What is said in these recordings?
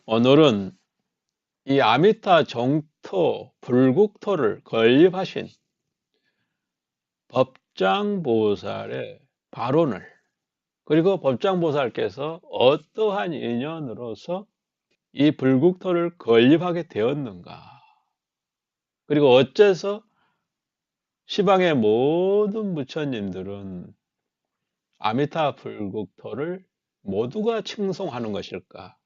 오늘은 이 아미타 정토 불국토를 건립하신 법장보살의 발언을, 그리고 법장보살께서 어떠한 인연으로서 이 불국토를 건립하게 되었는가, 그리고 어째서 시방의 모든 부처님들은 아미타 불국토를 모두가 칭송하는 것일까,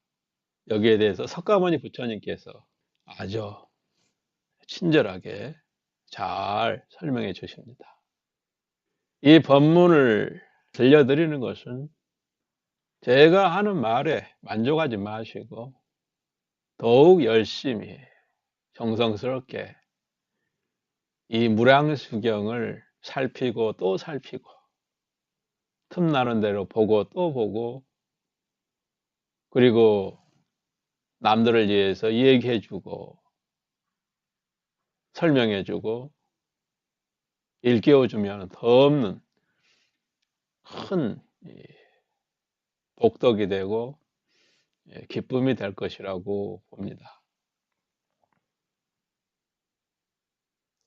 여기에 대해서 석가모니 부처님께서 아주 친절하게 잘 설명해 주십니다. 이 법문을 들려드리는 것은 제가 하는 말에 만족하지 마시고 더욱 열심히 정성스럽게 이 무량수경을 살피고 또 살피고 틈나는 대로 보고 또 보고, 그리고 남들을 위해서 얘기해주고 설명해주고 일깨워주면 더 없는 큰 복덕이 되고 기쁨이 될 것이라고 봅니다.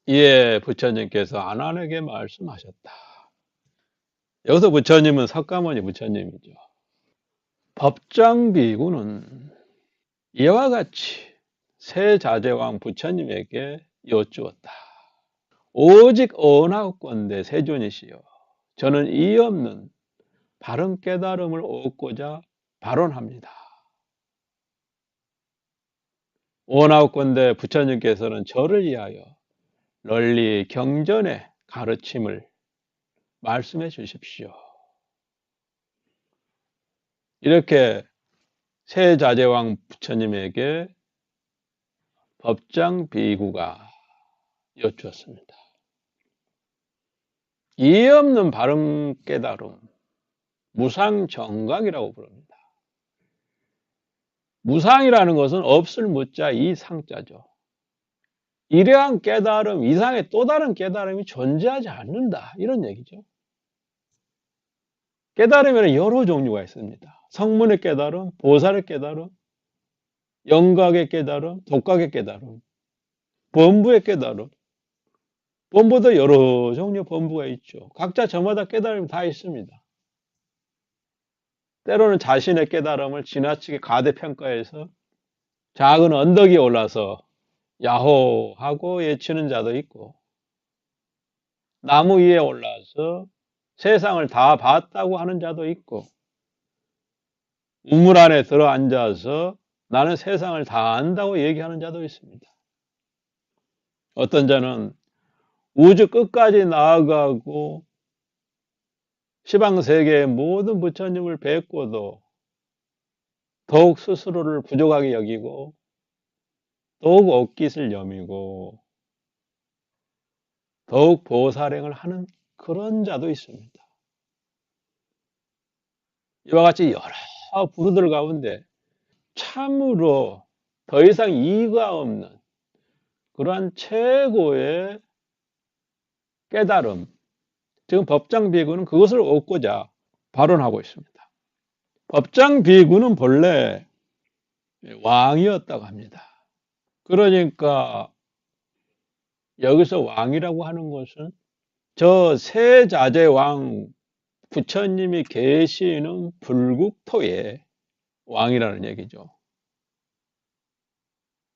이에 부처님께서 안한에게 말씀하셨다. 여기서 부처님은 석가모니 부처님이죠. 법장비구는 이와 같이 세자재왕 부처님에게 여쭈었다. 오직 언하건대 세존이시여, 저는 이 없는 바른 깨달음을 얻고자 발언합니다. 원하건대 부처님께서는 저를 위하여 널리 경전의 가르침을 말씀해 주십시오. 이렇게 세자재왕 부처님에게 법장비구가 여쭈었습니다. 이해 없는 바른 깨달음, 무상정각이라고 부릅니다. 무상이라는 것은 없을 무자 이 상자죠. 이러한 깨달음 이상의 또 다른 깨달음이 존재하지 않는다, 이런 얘기죠. 깨달음에는 여러 종류가 있습니다. 성문의 깨달음, 보살의 깨달음, 영각의 깨달음, 독각의 깨달음, 범부의 깨달음. 범부도 여러 종류 범부가 있죠. 각자 저마다 깨달음이 다 있습니다. 때로는 자신의 깨달음을 지나치게 가대평가해서 작은 언덕에 올라서 야호하고 외치는 자도 있고, 나무 위에 올라서 세상을 다 봤다고 하는 자도 있고, 우물 안에 들어앉아서 나는 세상을 다 안다고 얘기하는 자도 있습니다. 어떤 자는 우주 끝까지 나아가고 시방세계의 모든 부처님을 뵙고도 더욱 스스로를 부족하게 여기고 더욱 옷깃을 여미고 더욱 보살행을 하는 그런 자도 있습니다. 이와 같이 여러 부류들 가운데 참으로 더 이상 이의가 없는 그러한 최고의 깨달음, 지금 법장비구는 그것을 얻고자 발언하고 있습니다. 법장비구는 본래 왕이었다고 합니다. 그러니까 여기서 왕이라고 하는 것은 저 세자재왕 부처님이 계시는 불국토의 왕이라는 얘기죠.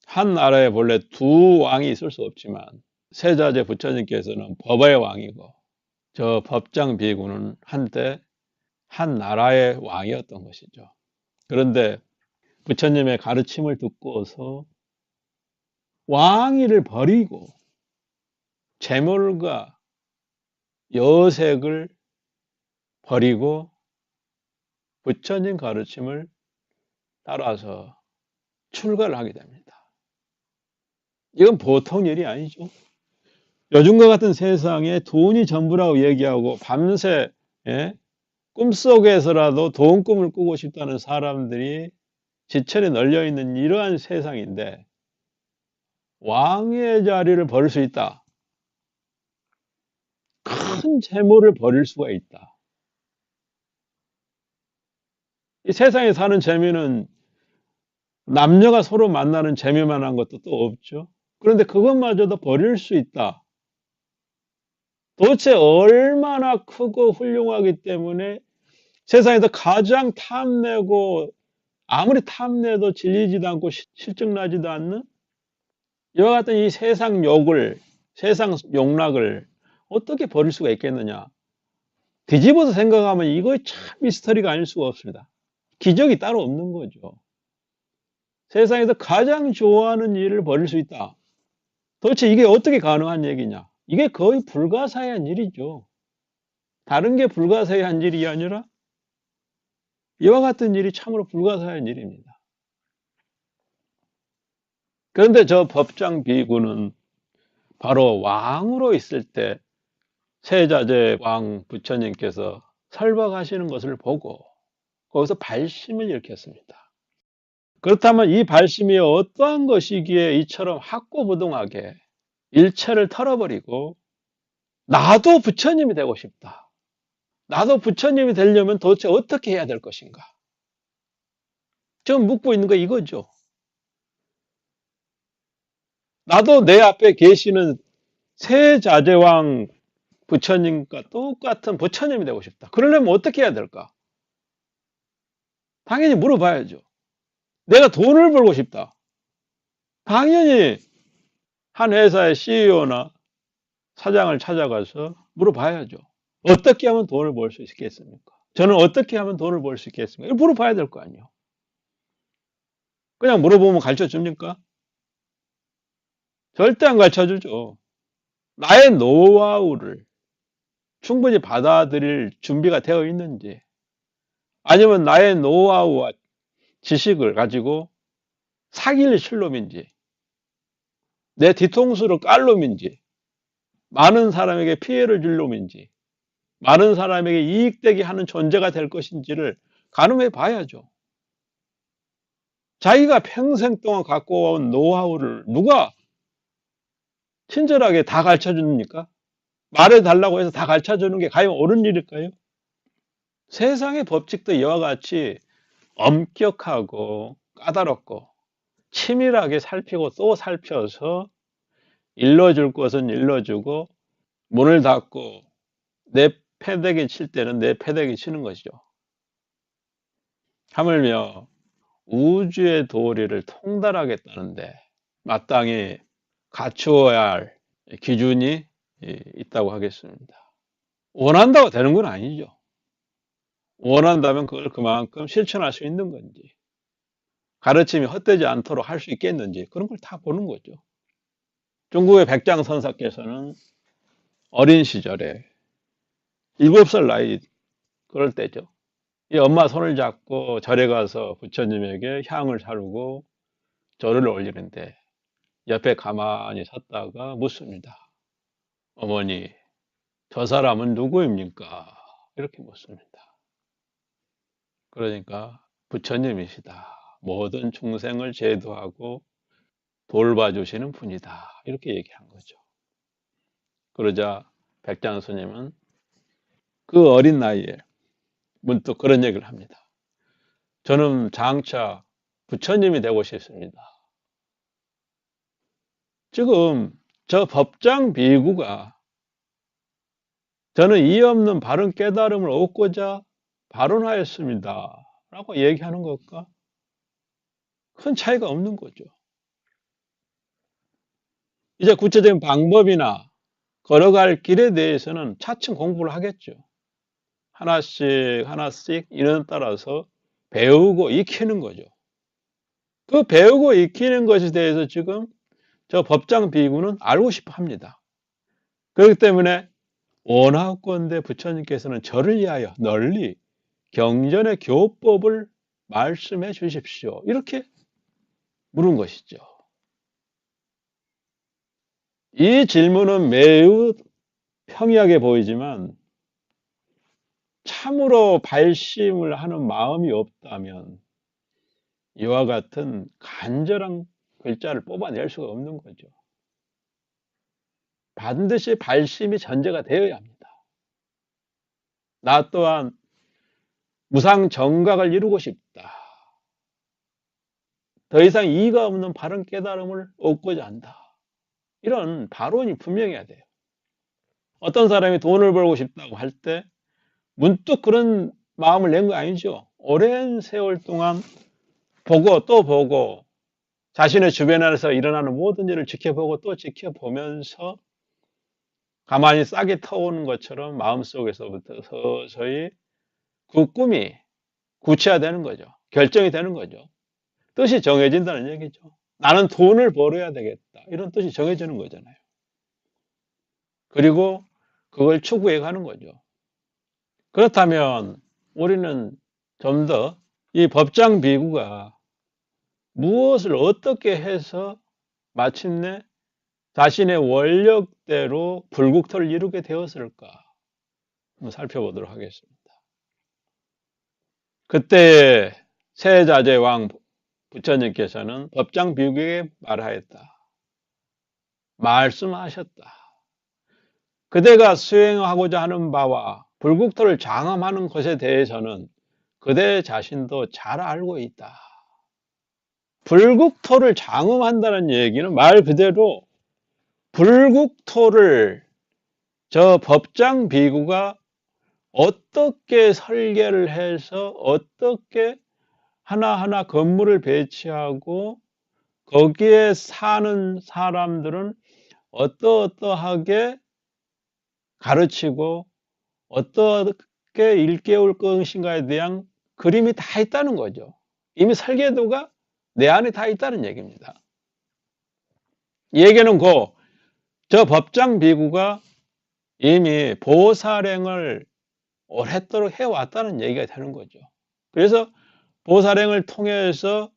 한 나라에 본래 두 왕이 있을 수 없지만 세자재 부처님께서는 법의 왕이고 저 법장비구는 한때 한 나라의 왕이었던 것이죠. 그런데 부처님의 가르침을 듣고서 왕위를 버리고 재물과 여색을 버리고 부처님 가르침을 따라서 출가를 하게 됩니다. 이건 보통 일이 아니죠. 요즘과 같은 세상에 돈이 전부라고 얘기하고 밤새 꿈속에서라도 돈 꿈을 꾸고 싶다는 사람들이 지천에 널려있는 이러한 세상인데 왕의 자리를 버릴 수 있다. 큰 재물을 버릴 수가 있다. 이 세상에 사는 재미는 남녀가 서로 만나는 재미만한 것도 또 없죠. 그런데 그것마저도 버릴 수 있다. 도대체 얼마나 크고 훌륭하기 때문에 세상에서 가장 탐내고 아무리 탐내도 질리지도 않고 실증나지도 않는 이와 같은 이 세상 욕을, 세상 욕락을 어떻게 버릴 수가 있겠느냐. 뒤집어서 생각하면 이거 참 미스터리가 아닐 수가 없습니다. 기적이 따로 없는 거죠. 세상에서 가장 좋아하는 일을 버릴 수 있다. 도대체 이게 어떻게 가능한 얘기냐? 이게 거의 불가사의한 일이죠. 다른 게 불가사의한 일이 아니라 이와 같은 일이 참으로 불가사의한 일입니다. 그런데 저 법장 비구는 바로 왕으로 있을 때 세자재 왕 부처님께서 설법하시는 것을 보고 거기서 발심을 일으켰습니다. 그렇다면 이 발심이 어떠한 것이기에 이처럼 학고부동하게 일체를 털어버리고 나도 부처님이 되고 싶다. 나도 부처님이 되려면 도대체 어떻게 해야 될 것인가? 지금 묻고 있는 거 이거죠. 나도 내 앞에 계시는 세자재왕 부처님과 똑같은 부처님이 되고 싶다. 그러려면 어떻게 해야 될까? 당연히 물어봐야죠. 내가 돈을 벌고 싶다. 당연히 한 회사의 CEO나 사장을 찾아가서 물어봐야죠. 어떻게 하면 돈을 벌 수 있겠습니까? 저는 어떻게 하면 돈을 벌 수 있겠습니까? 물어봐야 될 거 아니에요. 그냥 물어보면 가르쳐 줍니까? 절대 안 가르쳐 주죠. 나의 노하우를 충분히 받아들일 준비가 되어 있는지, 아니면 나의 노하우와 지식을 가지고 사기를 칠 놈인지, 내 뒤통수를 깔 놈인지, 많은 사람에게 피해를 줄 놈인지, 많은 사람에게 이익되게 하는 존재가 될 것인지를 가늠해 봐야죠. 자기가 평생 동안 갖고 온 노하우를 누가 친절하게 다 가르쳐 줍니까? 말해달라고 해서 다 가르쳐 주는 게 과연 옳은 일일까요? 세상의 법칙도 이와 같이 엄격하고 까다롭고 치밀하게 살피고 또 살펴서 일러줄 것은 일러주고 문을 닫고 내 패대기 칠 때는 내 패대기 치는 것이죠. 하물며 우주의 도리를 통달하겠다는데 마땅히 갖추어야 할 기준이 있다고 하겠습니다. 원한다고 되는 건 아니죠. 원한다면 그걸 그만큼 실천할 수 있는 건지, 가르침이 헛되지 않도록 할 수 있겠는지, 그런 걸 다 보는 거죠. 중국의 백장선사께서는 어린 시절에 7살 나이 그럴 때죠. 이 엄마 손을 잡고 절에 가서 부처님에게 향을 사르고 절을 올리는데 옆에 가만히 섰다가 묻습니다. 어머니, 저 사람은 누구입니까? 이렇게 묻습니다. 그러니까 부처님이시다. 모든 중생을 제도하고 돌봐주시는 분이다. 이렇게 얘기한 거죠. 그러자 백장 스님은 그 어린 나이에 문득 그런 얘기를 합니다. 저는 장차 부처님이 되고 싶습니다. 지금 저 법장 비구가 저는 이해 없는 바른 깨달음을 얻고자 발언하였습니다. 라고 얘기하는 것과 큰 차이가 없는 거죠. 이제 구체적인 방법이나 걸어갈 길에 대해서는 차츰 공부를 하겠죠. 하나씩 하나씩 인연에 따라서 배우고 익히는 거죠. 그 배우고 익히는 것에 대해서 지금 저 법장 비구는 알고 싶어 합니다. 그렇기 때문에 원하건대 부처님께서는 저를 위하여 널리 경전의 교법을 말씀해 주십시오. 이렇게 물은 것이죠. 이 질문은 매우 평이하게 보이지만 참으로 발심을 하는 마음이 없다면 이와 같은 간절한 글자를 뽑아낼 수가 없는 거죠. 반드시 발심이 전제가 되어야 합니다. 나 또한 무상 정각을 이루고 싶다. 더 이상 이의가 없는 바른 깨달음을 얻고자 한다. 이런 발언이 분명해야 돼요. 어떤 사람이 돈을 벌고 싶다고 할 때 문득 그런 마음을 낸 거 아니죠. 오랜 세월 동안 보고 또 보고 자신의 주변에서 일어나는 모든 일을 지켜보고 또 지켜보면서 가만히 싹이 터오는 것처럼 마음속에서부터 서서히 그 꿈이 구체화되는 거죠. 결정이 되는 거죠. 뜻이 정해진다는 얘기죠. 나는 돈을 벌어야 되겠다. 이런 뜻이 정해지는 거잖아요. 그리고 그걸 추구해 가는 거죠. 그렇다면 우리는 좀 더 이 법장 비구가 무엇을 어떻게 해서 마침내 자신의 원력대로 불국토를 이루게 되었을까 한번 살펴보도록 하겠습니다. 그때 세자재 왕 부처님께서는 법장 비구에게 말하였다. 말씀하셨다. 그대가 수행하고자 하는 바와 불국토를 장엄하는 것에 대해서는 그대 자신도 잘 알고 있다. 불국토를 장엄한다는 얘기는 말 그대로 불국토를 저 법장 비구가 어떻게 설계를 해서 어떻게 하나하나 건물을 배치하고 거기에 사는 사람들은 어떠하게 가르치고 어떻게 일깨울 것인가에 대한 그림이 다 있다는 거죠. 이미 설계도가 내 안에 다 있다는 얘기입니다. 이 얘기는 저 법장 비구가 이미 보살행을 오랫도록 해왔다는 얘기가 되는 거죠. 그래서 보살행을 통해서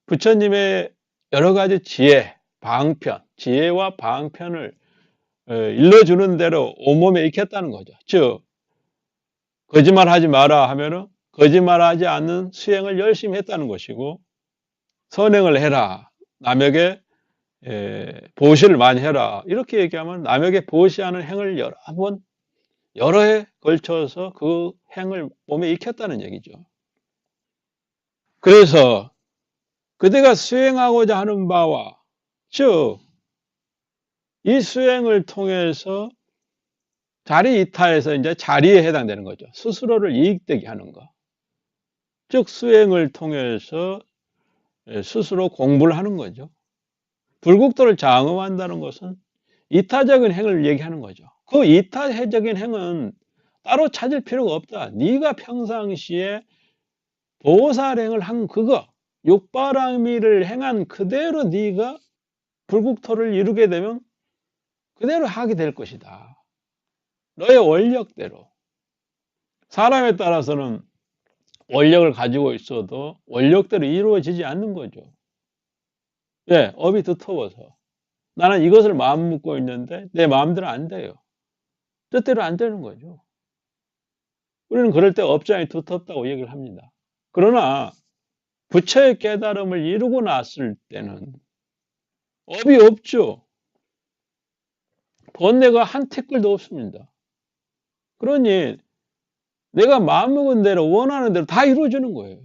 부처님의 여러 가지 지혜와 방편을 일러주는 대로 온몸에 익혔다는 거죠. 즉 거짓말하지 마라 하면은 거짓말하지 않는 수행을 열심히 했다는 것이고, 선행을 해라, 남에게 보시를 많이 해라, 이렇게 얘기하면 남에게 보시하는 행을 여러 해 걸쳐서 그 행을 몸에 익혔다는 얘기죠. 그래서 그대가 수행하고자 하는 바와, 즉 이 수행을 통해서 자리 이타에서 이제 자리에 해당되는 거죠. 스스로를 이익되게 하는 거. 즉 수행을 통해서 스스로 공부를 하는 거죠. 불국토를 장엄한다는 것은 이타적인 행을 얘기하는 거죠. 그 이타적인 행은 따로 찾을 필요가 없다. 네가 평상시에 보살행을 한 그거, 육바라밀을 행한 그대로 네가 불국토를 이루게 되면 그대로 하게 될 것이다. 너의 원력대로. 사람에 따라서는 원력을 가지고 있어도 원력대로 이루어지지 않는 거죠. 왜? 업이 두터워서. 나는 이것을 마음 먹고 있는데 내 마음대로 안 돼요. 뜻대로 안 되는 거죠. 우리는 그럴 때 업장이 두텁다고 얘기를 합니다. 그러나 부처의 깨달음을 이루고 났을 때는 업이 없죠. 번뇌가 한 티끌도 없습니다. 그러니 내가 마음먹은 대로 원하는 대로 다 이루어지는 거예요.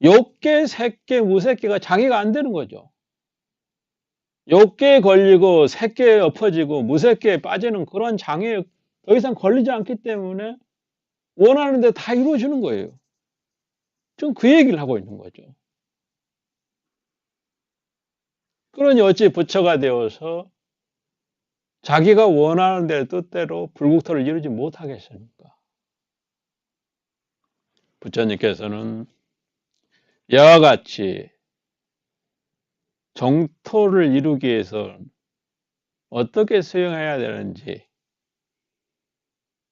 욕계, 색계, 무색계가 장애가 안 되는 거죠. 욕계에 걸리고 색계에 엎어지고 무색계에 빠지는 그런 장애에 더 이상 걸리지 않기 때문에 원하는 대로 다 이루어지는 거예요. 지금 그 얘기를 하고 있는 거죠. 그러니 어찌 부처가 되어서 자기가 원하는 대로 뜻대로 불국토를 이루지 못하겠습니까? 부처님께서는 이와 같이 정토를 이루기 위해서 어떻게 수행해야 되는지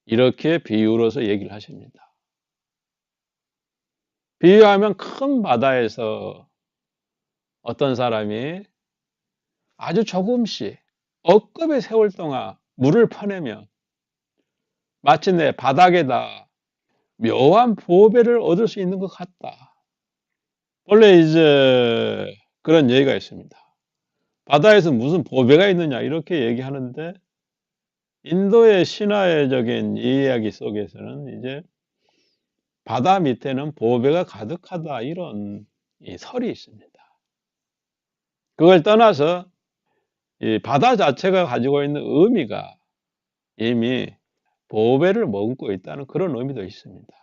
이렇게 비유로서 얘기를 하십니다. 비유하면 큰 바다에서 어떤 사람이 아주 조금씩 억겁의 세월 동안 물을 퍼내면 마침내 바닥에다 묘한 보배를 얻을 수 있는 것 같다. 원래 이제 그런 얘기가 있습니다. 바다에서 무슨 보배가 있느냐 이렇게 얘기하는데, 인도의 신화적인 이야기 속에서는 이제 바다 밑에는 보배가 가득하다 이런 이 설이 있습니다. 그걸 떠나서 이 바다 자체가 가지고 있는 의미가 이미 보배를 머금고 있다는 그런 의미도 있습니다.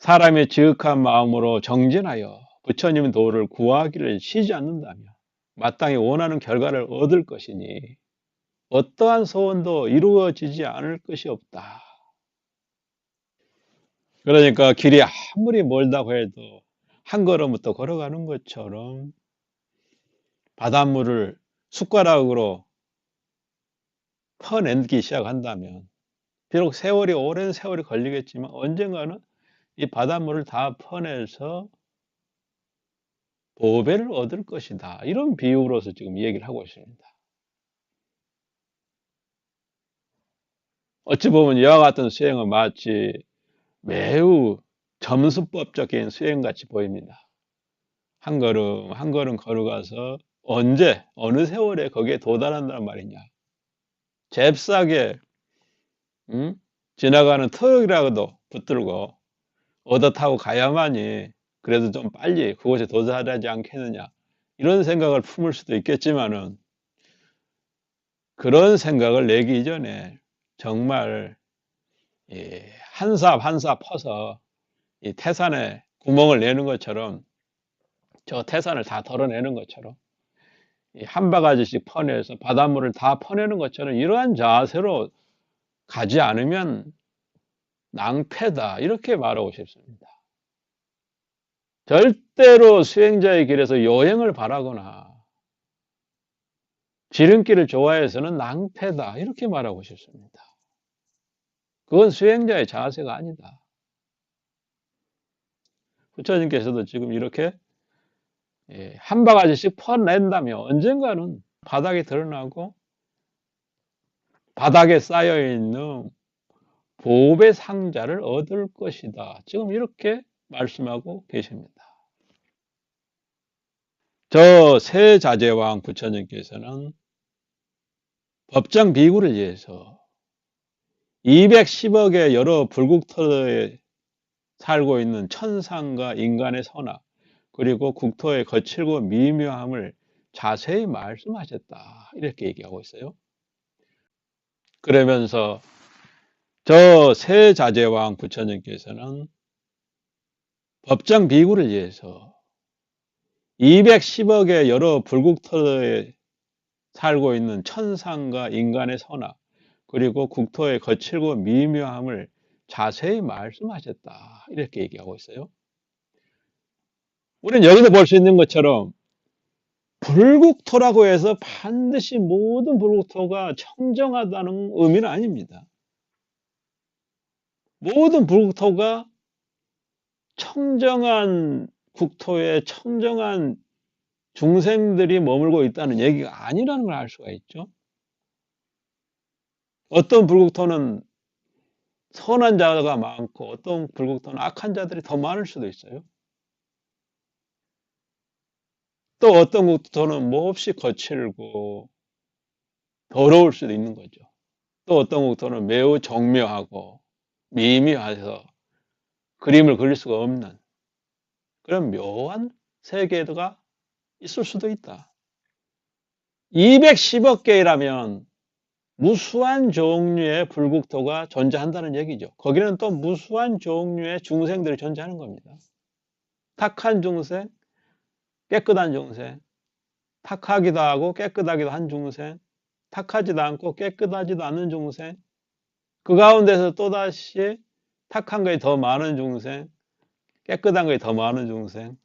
사람의 지극한 마음으로 정진하여 부처님의 도를 구하기를 쉬지 않는다면 마땅히 원하는 결과를 얻을 것이니 어떠한 소원도 이루어지지 않을 것이 없다. 그러니까 길이 아무리 멀다고 해도 한 걸음부터 걸어가는 것처럼 바닷물을 숟가락으로 퍼내기 시작한다면 비록 오랜 세월이 걸리겠지만 언젠가는 이 바닷물을 다 퍼내서 보배를 얻을 것이다. 이런 비유로서 지금 얘기를 하고 있습니다. 어찌 보면 이와 같은 수행은 마치 매우 점수법적인 수행같이 보입니다. 한 걸음 한 걸음 걸어가서 언제 어느 세월에 거기에 도달한다는 말이냐. 잽싸게 지나가는 트럭이라도 붙들고 얻어 타고 가야만이 그래도 좀 빨리 그곳에 도달하지 않겠느냐 이런 생각을 품을 수도 있겠지만은 그런 생각을 내기 이전에 정말 한 삽 한 삽 퍼서 이 태산에 구멍을 내는 것처럼 저 태산을 다 덜어내는 것처럼 한 바가지씩 퍼내서 바닷물을 다 퍼내는 것처럼 이러한 자세로 가지 않으면 낭패다 이렇게 말하고 싶습니다. 절대로 수행자의 길에서 여행을 바라거나 지름길을 좋아해서는 낭패다 이렇게 말하고 싶습니다. 그건 수행자의 자세가 아니다. 부처님께서도 지금 이렇게 한 바가지씩 퍼낸다면 언젠가는 바닥에 드러나고 바닥에 쌓여있는 보배 상자를 얻을 것이다. 지금 이렇게 말씀하고 계십니다. 저 세자제왕 부처님께서는 법장 비구를 위해서 210억의 여러 불국토에 살고 있는 천상과 인간의 선악 그리고 국토의 거칠고 미묘함을 자세히 말씀하셨다. 이렇게 얘기하고 있어요. 그러면서 저 세자제왕 부처님께서는 법장 비구를 위해서 210억의 여러 불국토에 살고 있는 천상과 인간의 선악 그리고 국토의 거칠고 미묘함을 자세히 말씀하셨다. 이렇게 얘기하고 있어요. 우리는 여기서 볼 수 있는 것처럼 불국토라고 해서 반드시 모든 불국토가 청정하다는 의미는 아닙니다. 모든 불국토가 청정한 국토에 청정한 중생들이 머물고 있다는 얘기가 아니라는 걸 알 수가 있죠. 어떤 불국토는 선한 자가 많고 어떤 불국토는 악한 자들이 더 많을 수도 있어요. 또 어떤 국토는 몹시 거칠고 더러울 수도 있는 거죠. 또 어떤 국토는 매우 정묘하고 미미해서 그림을 그릴 수가 없는 그런 묘한 세계가 있을 수도 있다. 210억 개라면 무수한 종류의 불국토가 존재한다는 얘기죠. 거기는 또 무수한 종류의 중생들이 존재하는 겁니다. 탁한 중생, 깨끗한 중생, 탁하기도 하고 깨끗하기도 한 중생, 탁하지도 않고 깨끗하지도 않은 중생, 그 가운데서 또다시 탁한 것이 더 많은 중생, 깨끗한 것이 더 많은 중생,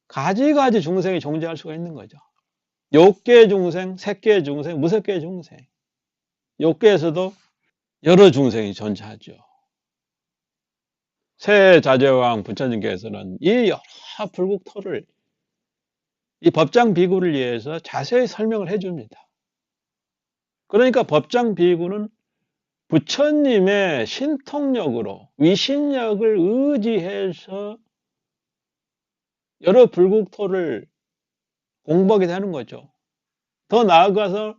가지가지 중생이 존재할 수가 있는 거죠. 6개의 중생, 3개의 중생, 무몇 개의 중생. 6개에서도 여러 중생이 존재하죠. 세자제왕 부처님께서는 이 여러 불국토를 이 법장 비구를 위해서 자세히 설명을 해줍니다. 그러니까 법장 비구는 부처님의 신통력으로 위신력을 의지해서 여러 불국토를 공부하게 되는 거죠. 더 나아가서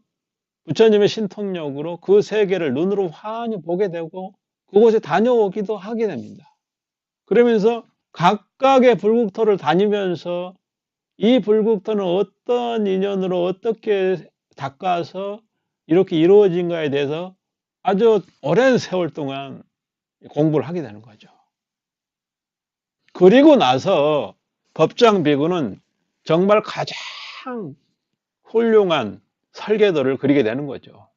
부처님의 신통력으로 그 세계를 눈으로 환히 보게 되고 그곳에 다녀오기도 하게 됩니다. 그러면서 각각의 불국토를 다니면서 이 불국토는 어떤 인연으로 어떻게 닦아서 이렇게 이루어진가에 대해서 아주 오랜 세월 동안 공부를 하게 되는 거죠. 그리고 나서 법장 비구는 정말 가장 훌륭한 설계도를 그리게 되는 거죠.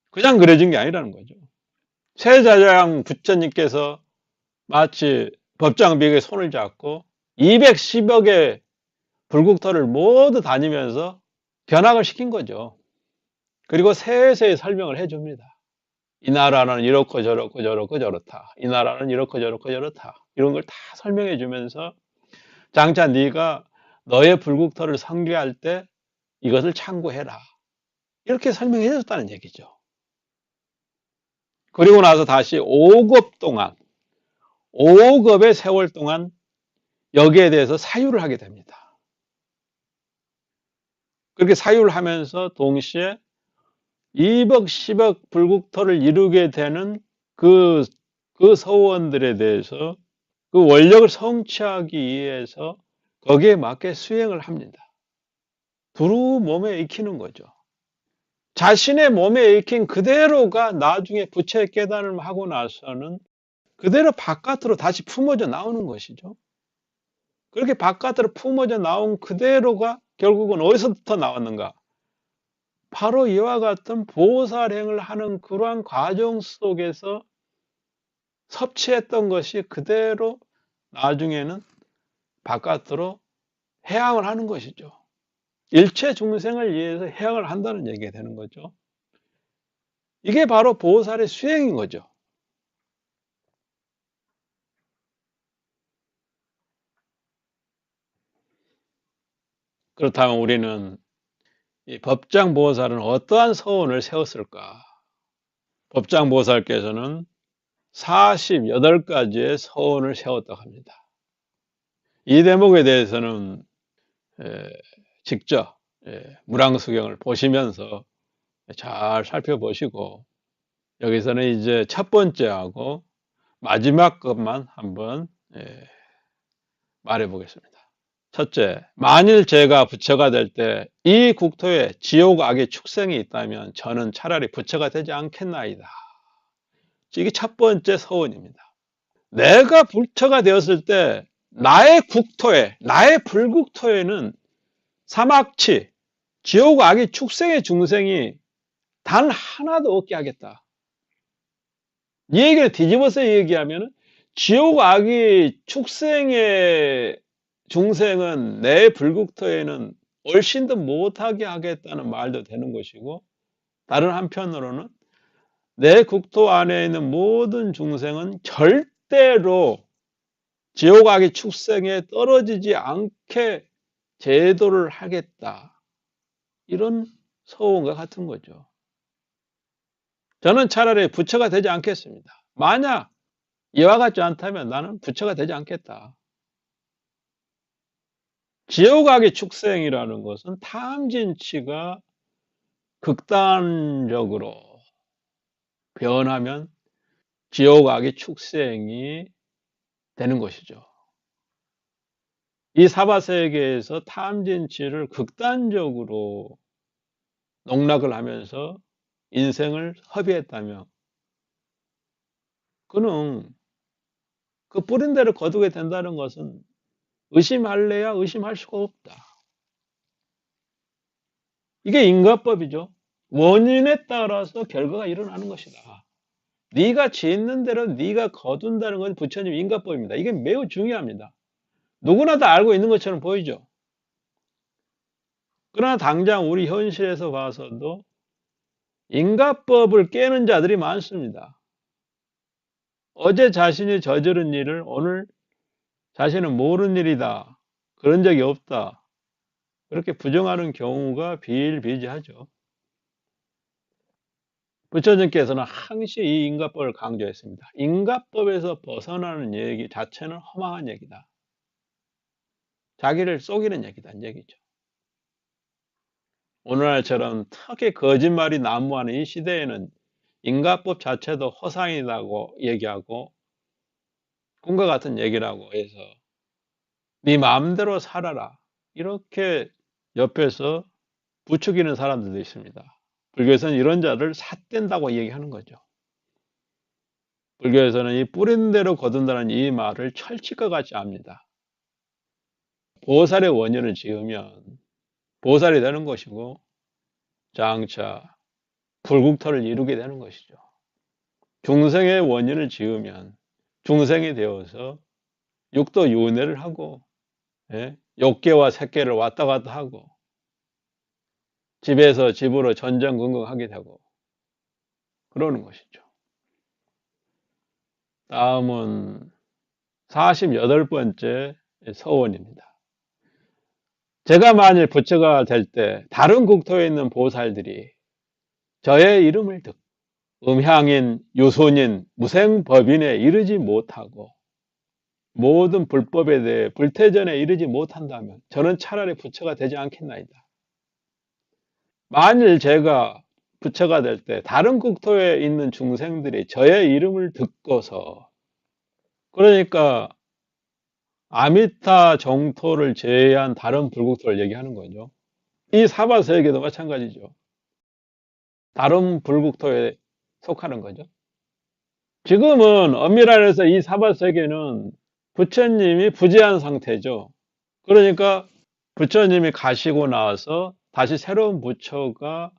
그냥 그려진 게 아니라는 거죠. 세자장 부처님께서 마치 법장 비구의 손을 잡고 210여 개 불국토를 모두 다니면서 견학을 시킨 거죠. 그리고 세세히 설명을 해줍니다. 이 나라는 이렇고 저렇고 저렇고 저렇다. 이 나라는 이렇고 저렇고 저렇다. 이런 걸 다 설명해 주면서 장차 네가 너의 불국토를 설계할 때 이것을 참고해라. 이렇게 설명해 줬다는 얘기죠. 그리고 나서 다시 5급 동안 5급의 세월 동안 여기에 대해서 사유를 하게 됩니다. 그렇게 사유를 하면서 동시에 2억 10억 불국토를 이루게 되는 그 서원들에 대해서 그 원력을 성취하기 위해서 거기에 맞게 수행을 합니다. 두루 몸에 익히는 거죠. 자신의 몸에 익힌 그대로가 나중에 부처의 깨달음을 하고 나서는 그대로 바깥으로 다시 품어져 나오는 것이죠. 그렇게 바깥으로 품어져 나온 그대로가 결국은 어디서부터 나왔는가? 바로 이와 같은 보살행을 하는 그러한 과정 속에서 섭취했던 것이 그대로 나중에는 바깥으로 해양을 하는 것이죠. 일체 중생을 위해서 해양을 한다는 얘기가 되는 거죠. 이게 바로 보살의 수행인 거죠. 그렇다면 우리는 이 법장보살은 어떠한 서원을 세웠을까? 법장보살께서는 48가지의 서원을 세웠다고 합니다. 이 대목에 대해서는 직접 무량수경을 보시면서 잘 살펴보시고 여기서는 이제 첫 번째하고 마지막 것만 한번 말해 보겠습니다. 첫째, 만일 제가 부처가 될 때 이 국토에 지옥 악의 축생이 있다면 저는 차라리 부처가 되지 않겠나이다. 이게 첫 번째 서원입니다. 내가 부처가 되었을 때 나의 국토에, 나의 불국토에는 사막치, 지옥 악의 축생의 중생이 단 하나도 없게 하겠다. 이 얘기를 뒤집어서 얘기하면 지옥 악의 축생의 중생은 내 불국토에는 얼씬도 못하게 하겠다는 말도 되는 것이고, 다른 한편으로는 내 국토 안에 있는 모든 중생은 절대로 지옥 악의 축생에 떨어지지 않게 제도를 하겠다. 이런 서원과 같은 거죠. 저는 차라리 부처가 되지 않겠습니다. 만약 이와 같지 않다면 나는 부처가 되지 않겠다. 지옥악의 축생이라는 것은 탐진치가 극단적으로 변하면 지옥악의 축생이 되는 것이죠. 이 사바세계에서 탐진치를 극단적으로 농락을 하면서 인생을 허비했다며 그는 그 뿌린 대로 거두게 된다는 것은 의심할래야 의심할 수가 없다. 이게 인과법이죠. 원인에 따라서 결과가 일어나는 것이다. 네가 짓는 대로 네가 거둔다는 건 부처님 인과법입니다. 이게 매우 중요합니다. 누구나 다 알고 있는 것처럼 보이죠. 그러나 당장 우리 현실에서 봐서도 인과법을 깨는 자들이 많습니다. 어제 자신이 저지른 일을 오늘 자신은 모르는 일이다. 그런 적이 없다. 그렇게 부정하는 경우가 비일비재하죠. 부처님께서는 항시 이 인과법을 강조했습니다. 인과법에서 벗어나는 얘기 자체는 허망한 얘기다. 자기를 속이는 얘기다. 이 얘기죠. 오늘날처럼 특히 거짓말이 난무하는 이 시대에는 인과법 자체도 허상이라고 얘기하고 꿈과 같은 얘기라고 해서 네 마음대로 살아라. 이렇게 옆에서 부추기는 사람들도 있습니다. 불교에서는 이런 자를 삿된다고 얘기하는 거죠. 불교에서는 이 뿌린 대로 거둔다는 이 말을 철칙과 같이 합니다. 보살의 원인을 지으면 보살이 되는 것이고 장차 불국토를 이루게 되는 것이죠. 중생의 원인을 지으면 중생이 되어서 육도 윤회를 하고, 예? 욕계와 색계를 왔다 갔다 하고 집에서 집으로 전전긍긍하게 되고 그러는 것이죠. 다음은 48번째 서원입니다. 제가 만일 부처가 될 때 다른 국토에 있는 보살들이 저의 이름을 듣고 음향인, 유손인, 무생법인에 이르지 못하고 모든 불법에 대해 불태전에 이르지 못한다면 저는 차라리 부처가 되지 않겠나이다. 만일 제가 부처가 될 때 다른 국토에 있는 중생들이 저의 이름을 듣고서, 그러니까 아미타 정토를 제외한 다른 불국토를 얘기하는 거죠. 이 사바세계도 마찬가지죠. 다른 불국토에 속하는 거죠. 지금은 엄밀히 해서 이 사바세계는 부처님이 부재한 상태죠. 그러니까 부처님이 가시고 나서 다시 새로운 부처가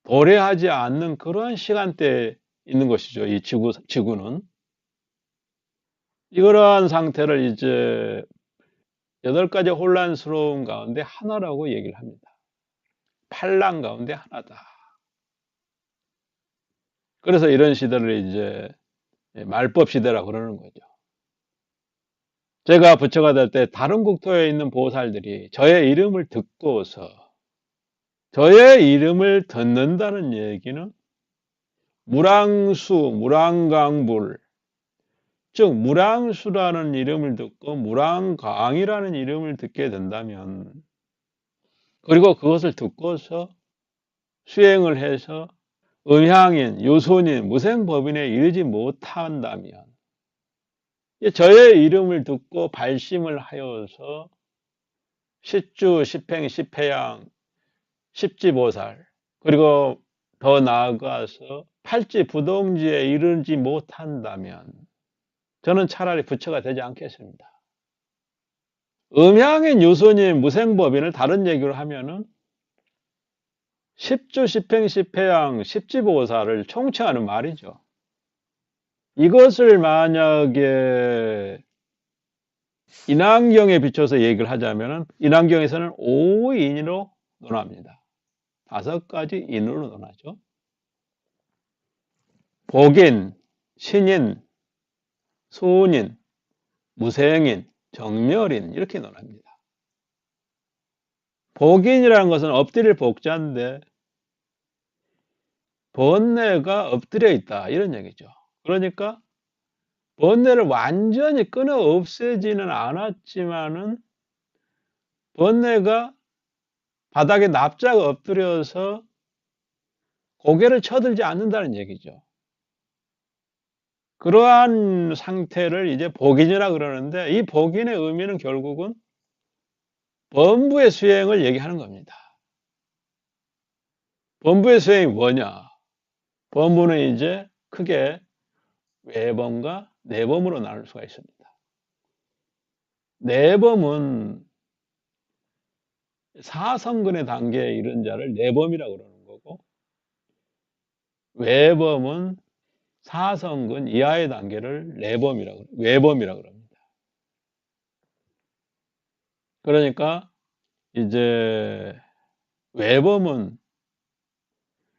도래하지 않는 그런 시간대에 있는 것이죠. 이 지구는. 이러한 상태를 이제 8가지 혼란스러움 가운데 하나라고 얘기를 합니다. 팔랑 가운데 하나다. 그래서 이런 시대를 이제 말법 시대라고 그러는 거죠. 제가 부처가 될 때 다른 국토에 있는 보살들이 저의 이름을 듣고서, 저의 이름을 듣는다는 얘기는 무랑수, 무랑강불, 즉 무랑수라는 이름을 듣고 무랑강이라는 이름을 듣게 된다면, 그리고 그것을 듣고서 수행을 해서 음향인, 유손인, 무생법인에 이르지 못한다면, 저의 이름을 듣고 발심을 하여서 십주, 십행, 십회양, 십지보살, 그리고 더 나아가서 팔찌부동지에 이르지 못한다면 저는 차라리 부처가 되지 않겠습니다. 음향인, 유손인, 무생법인을 다른 얘기로 하면은 십주, 십행, 십회양, 십지보살을 총칭하는 말이죠. 이것을 만약에 인왕경에 비춰서 얘기를 하자면 인왕경에서는 5인으로 논합니다. 5가지 인으로 논하죠. 복인, 신인, 소인, 무생인, 정멸인 이렇게 논합니다. 복인이라는 것은 엎드릴 복자인데 번뇌가 엎드려 있다 이런 얘기죠. 그러니까 번뇌를 완전히 끊어 없애지는 않았지만은 번뇌가 바닥에 납작 엎드려서 고개를 쳐들지 않는다는 얘기죠. 그러한 상태를 이제 복인이라 그러는데, 이 복인의 의미는 결국은 범부의 수행을 얘기하는 겁니다. 범부의 수행이 뭐냐? 범부는 이제 크게 외범과 내범으로 나눌 수가 있습니다. 내범은 사성근의 단계에 이른 자를 내범이라고 그러는 거고, 외범은 사성근 이하의 단계를 외범이라고 합니다. 그러니까 이제 외범은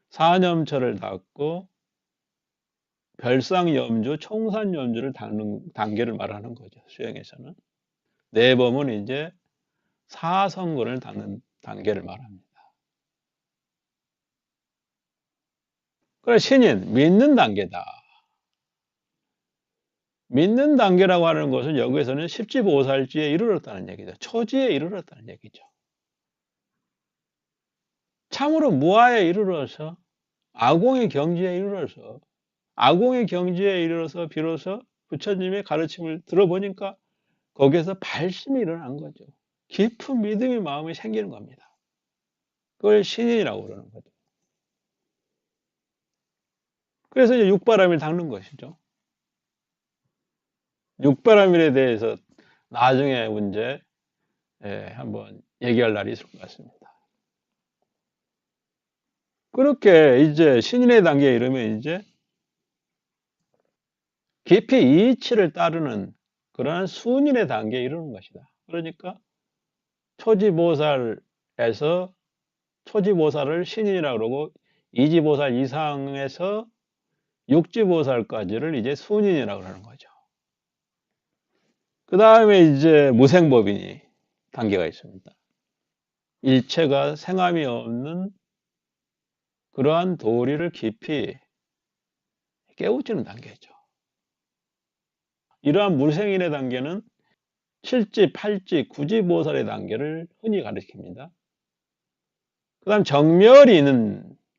사념처를 닦고 별상염주, 총산염주를 닦는 단계를 말하는 거죠. 수행에서는. 내범은 이제 사성근을 닦는 단계를 말합니다. 그래, 신인, 믿는 단계다. 믿는 단계라고 하는 것은 여기에서는 십지보살지에 이르렀다는 얘기죠. 초지에 이르렀다는 얘기죠. 참으로 무아에 이르러서 아공의 경지에 이르러서 비로소 부처님의 가르침을 들어보니까 거기에서 발심이 일어난 거죠. 깊은 믿음의 마음이 생기는 겁니다. 그걸 신인이라고 그러는 거죠. 그래서 이제 육바람일 닦는 것이죠. 육바람일에 대해서 나중에 문제 한번 얘기할 날이 있을 것 같습니다. 그렇게 이제 신인의 단계에 이르면 이제 깊이 이치를 따르는 그러한 수인의 단계에 이르는 것이다. 그러니까 초지보살에서 초지보살을 신인이라고 그러고 이지보살 이상에서 육지보살까지를 이제 수인이라고 하는 거죠. 그 다음에 이제 무생법인이 단계가 있습니다. 일체가 생함이 없는 그러한 도리를 깊이 깨우치는 단계죠. 이러한 무생인의 단계는 7지, 8지, 9지보살의 단계를 흔히 가리킵니다. 그 다음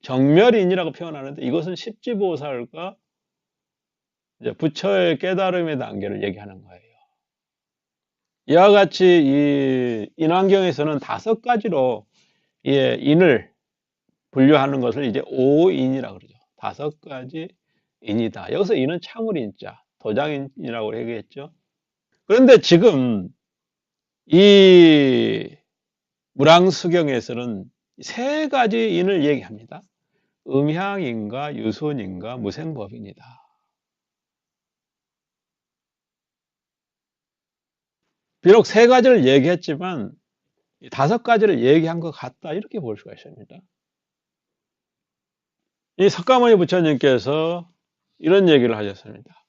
정멸인이라고 표현하는데 이것은 10지보살과 부처의 깨달음의 단계를 얘기하는 거예요. 이와 같이 이 인왕경에서는 5가지로 인을 분류하는 것을 이제 5인이라고 그러죠. 5가지 인이다. 여기서 인은 참을인자, 도장인이라고 얘기했죠. 그런데 지금 이 무랑수경에서는 3가지 인을 얘기합니다. 음향인과 유순인과 무생법인이다. 비록 3가지를 얘기했지만 5가지를 얘기한 것 같다 이렇게 볼 수가 있습니다. 이 석가모니 부처님께서 이런 얘기를 하셨습니다.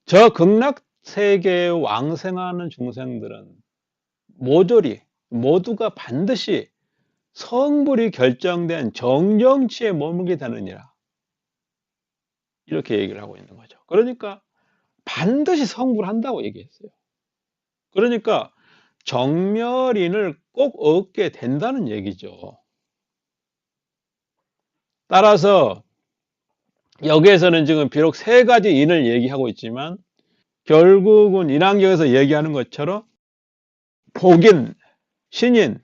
저 극락세계에 왕생하는 중생들은 모두가 반드시 성불이 결정된 정정치에 머물게 되느니라. 이렇게 얘기를 하고 있는 거죠. 그러니까 반드시 성불한다고 얘기했어요. 그러니까 정멸인을 꼭 얻게 된다는 얘기죠. 따라서 여기에서는 지금 비록 3가지 인을 얘기하고 있지만 결국은 인왕경에서 얘기하는 것처럼 복인, 신인,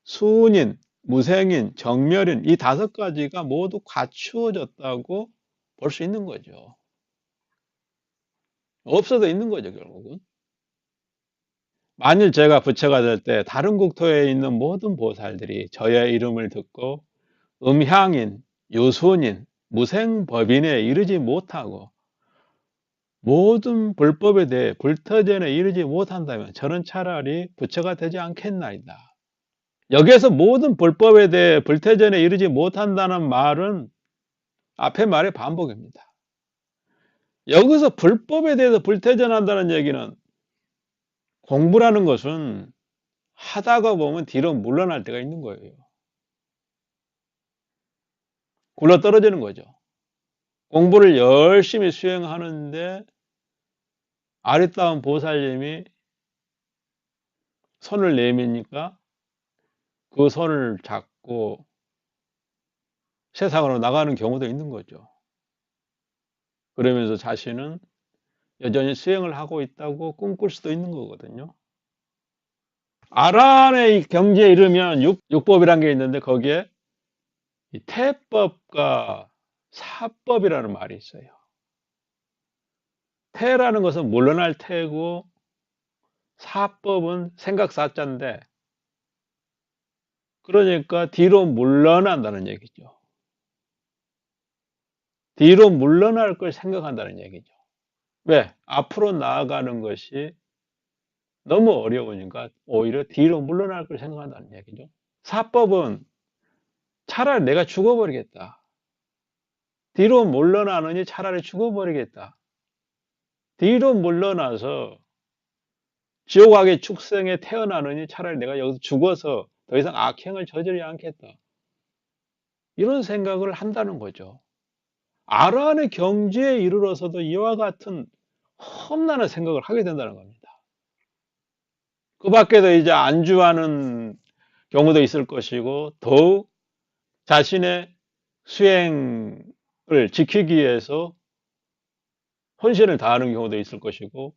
수인, 무생인, 정멸인 이 5가지가 모두 갖추어졌다고 볼 수 있는 거죠. 없어도 있는 거죠, 결국은. 만일 제가 부처가 될 때 다른 국토에 있는 모든 보살들이 저의 이름을 듣고 음향인, 유순인, 무생법인에 이르지 못하고 모든 불법에 대해 불터전에 이르지 못한다면 저는 차라리 부처가 되지 않겠나이다. 여기에서 모든 불법에 대해 불태전에 이르지 못한다는 말은 앞의 말의 반복입니다. 여기서 불법에 대해서 불태전한다는 얘기는 공부라는 것은 하다가 보면 뒤로 물러날 때가 있는 거예요. 굴러 떨어지는 거죠. 공부를 열심히 수행하는데 아리따운 보살님이 손을 내미니까 그 손을 잡고 세상으로 나가는 경우도 있는 거죠. 그러면서 자신은 여전히 수행을 하고 있다고 꿈꿀 수도 있는 거거든요. 아란의 경지에 이르면 육법이라는 게 있는데 거기에 태법과 사법이라는 말이 있어요. 태라는 것은 물러날 태고 사법은 생각 사자인데 그러니까 뒤로 물러난다는 얘기죠. 뒤로 물러날 걸 생각한다는 얘기죠. 왜? 앞으로 나아가는 것이 너무 어려우니까 오히려 뒤로 물러날 걸 생각한다는 얘기죠. 사법은 차라리 내가 죽어버리겠다. 뒤로 물러나느니 차라리 죽어버리겠다. 뒤로 물러나서 지옥악의 축생에 태어나느니 차라리 내가 여기서 죽어서 더 이상 악행을 저지르지 않겠다. 이런 생각을 한다는 거죠. 아란의 경지에 이르러서도 이와 같은 험난한 생각을 하게 된다는 겁니다. 그 밖에도 이제 안주하는 경우도 있을 것이고 더욱 자신의 수행을 지키기 위해서 혼신을 다하는 경우도 있을 것이고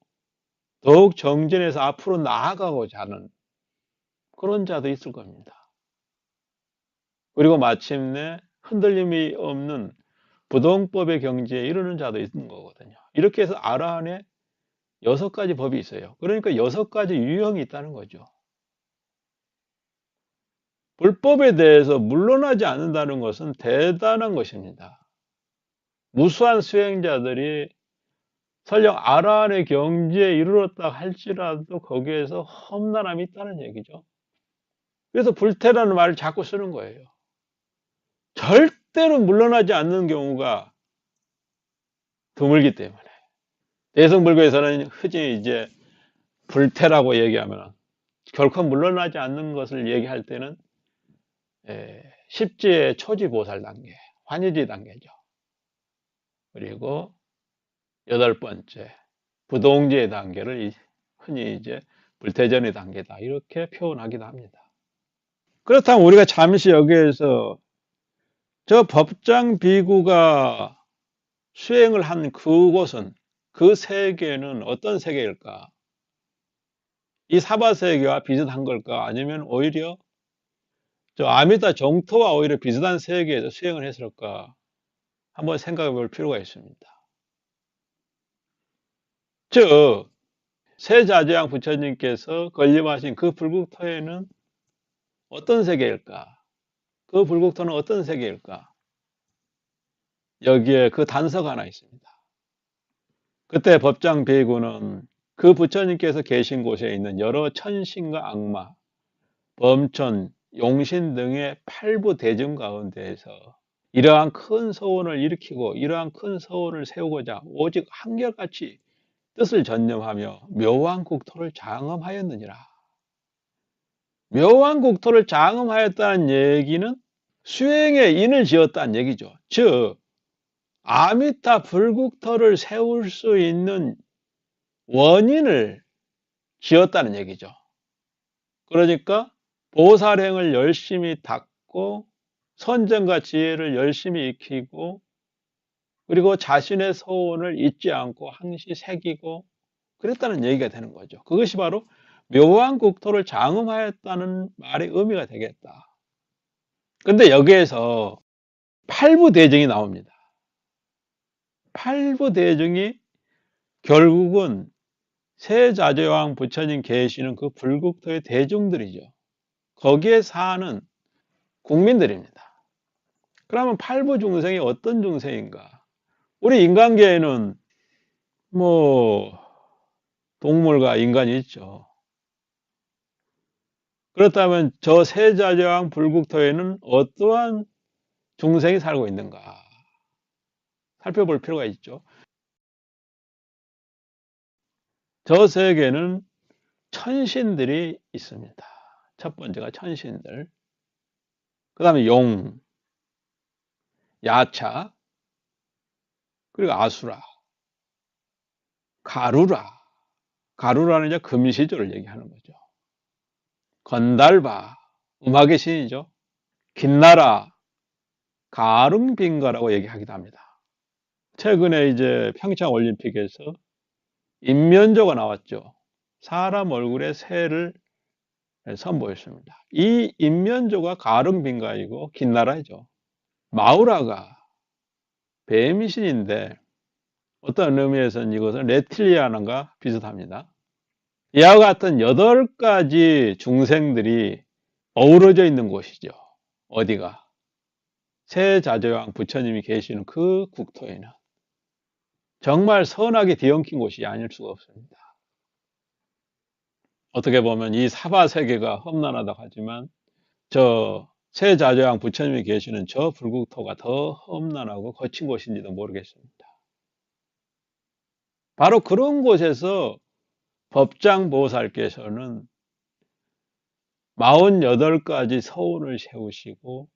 더욱 정진해서 앞으로 나아가고자 하는 그런 자도 있을 겁니다. 그리고 마침내 흔들림이 없는 부동법의 경지에 이르는 자도 있는 거거든요. 이렇게 해서 아라 안에 6가지 법이 있어요. 그러니까 6가지 유형이 있다는 거죠. 불법에 대해서 물러나지 않는다는 것은 대단한 것입니다. 무수한 수행자들이 설령 아라한의 경지에 이르렀다 할지라도 거기에서 험난함이 있다는 얘기죠. 그래서 불태라는 말을 자꾸 쓰는 거예요. 절대로 물러나지 않는 경우가 드물기 때문에. 대승불교에서는 흔히 이제 불태라고 얘기하면 결코 물러나지 않는 것을 얘기할 때는 십지의 초지보살 단계, 환희지 단계죠. 그리고 8번째 부동지의 단계를 흔히 이제 불태전의 단계다 이렇게 표현하기도 합니다. 그렇다면 우리가 잠시 여기에서 저 법장 비구가 수행을 한 그곳은 그 세계는 어떤 세계일까? 이 사바세계와 비슷한 걸까? 아니면 오히려 저 아미타 정토와 오히려 비슷한 세계에서 수행을 했을까? 한번 생각해 볼 필요가 있습니다. 즉 세자재왕 부처님께서 건립하신 그 불국토에는 어떤 세계일까? 그 불국토는 어떤 세계일까? 여기에 그 단서가 하나 있습니다. 그때 법장 비구는 그 부처님께서 계신 곳에 있는 여러 천신과 악마, 범천, 용신 등의 8부 대중 가운데에서 이러한 큰 서원을 일으키고 이러한 큰 서원을 세우고자 오직 한결같이 뜻을 전념하며 묘한 국토를 장엄하였느니라. 묘한 국토를 장엄하였다는 얘기는 수행에 인을 지었다는 얘기죠. 즉 아미타 불국토를 세울 수 있는 원인을 지었다는 얘기죠. 그러니까 보살행을 열심히 닦고 선정과 지혜를 열심히 익히고 그리고 자신의 소원을 잊지 않고 항시 새기고 그랬다는 얘기가 되는 거죠. 그것이 바로 묘한 국토를 장엄하였다는 말의 의미가 되겠다. 근데 여기에서 팔부대증이 나옵니다. 팔부대증이 결국은 세자재왕 부처님 계시는 그 불국토의 대중들이죠. 거기에 사는 국민들입니다. 그러면 팔부 중생이 어떤 중생인가? 우리 인간계에는 뭐 동물과 인간이 있죠. 그렇다면 저 세자재왕 불국토에는 어떠한 중생이 살고 있는가? 살펴볼 필요가 있죠. 저 세계는 천신들이 있습니다. 첫 번째가 천신들. 그 다음에 용, 야차, 그리고 아수라, 가루라. 가루라는 이제 금시조를 얘기하는 거죠. 건달바, 음악의 신이죠. 긴나라, 가릉빈가라고 얘기하기도 합니다. 최근에 이제 평창 올림픽에서 인면조가 나왔죠. 사람 얼굴에 새를 선보였습니다. 이 인면조가 가릉빈가이고 긴나라죠. 마우라가 뱀신인데 어떤 의미에서는 이것은 레틸리아난과 비슷합니다. 이와 같은 8가지 중생들이 어우러져 있는 곳이죠. 어디가? 세자재왕 부처님이 계시는 그 국토에는 정말 선하게 뒤엉킨 곳이 아닐 수가 없습니다. 어떻게 보면 이 사바세계가 험난하다고 하지만 저 세자재왕 부처님이 계시는 저 불국토가 더 험난하고 거친 곳인지도 모르겠습니다. 바로 그런 곳에서 법장보살께서는 48가지 서원을 세우시고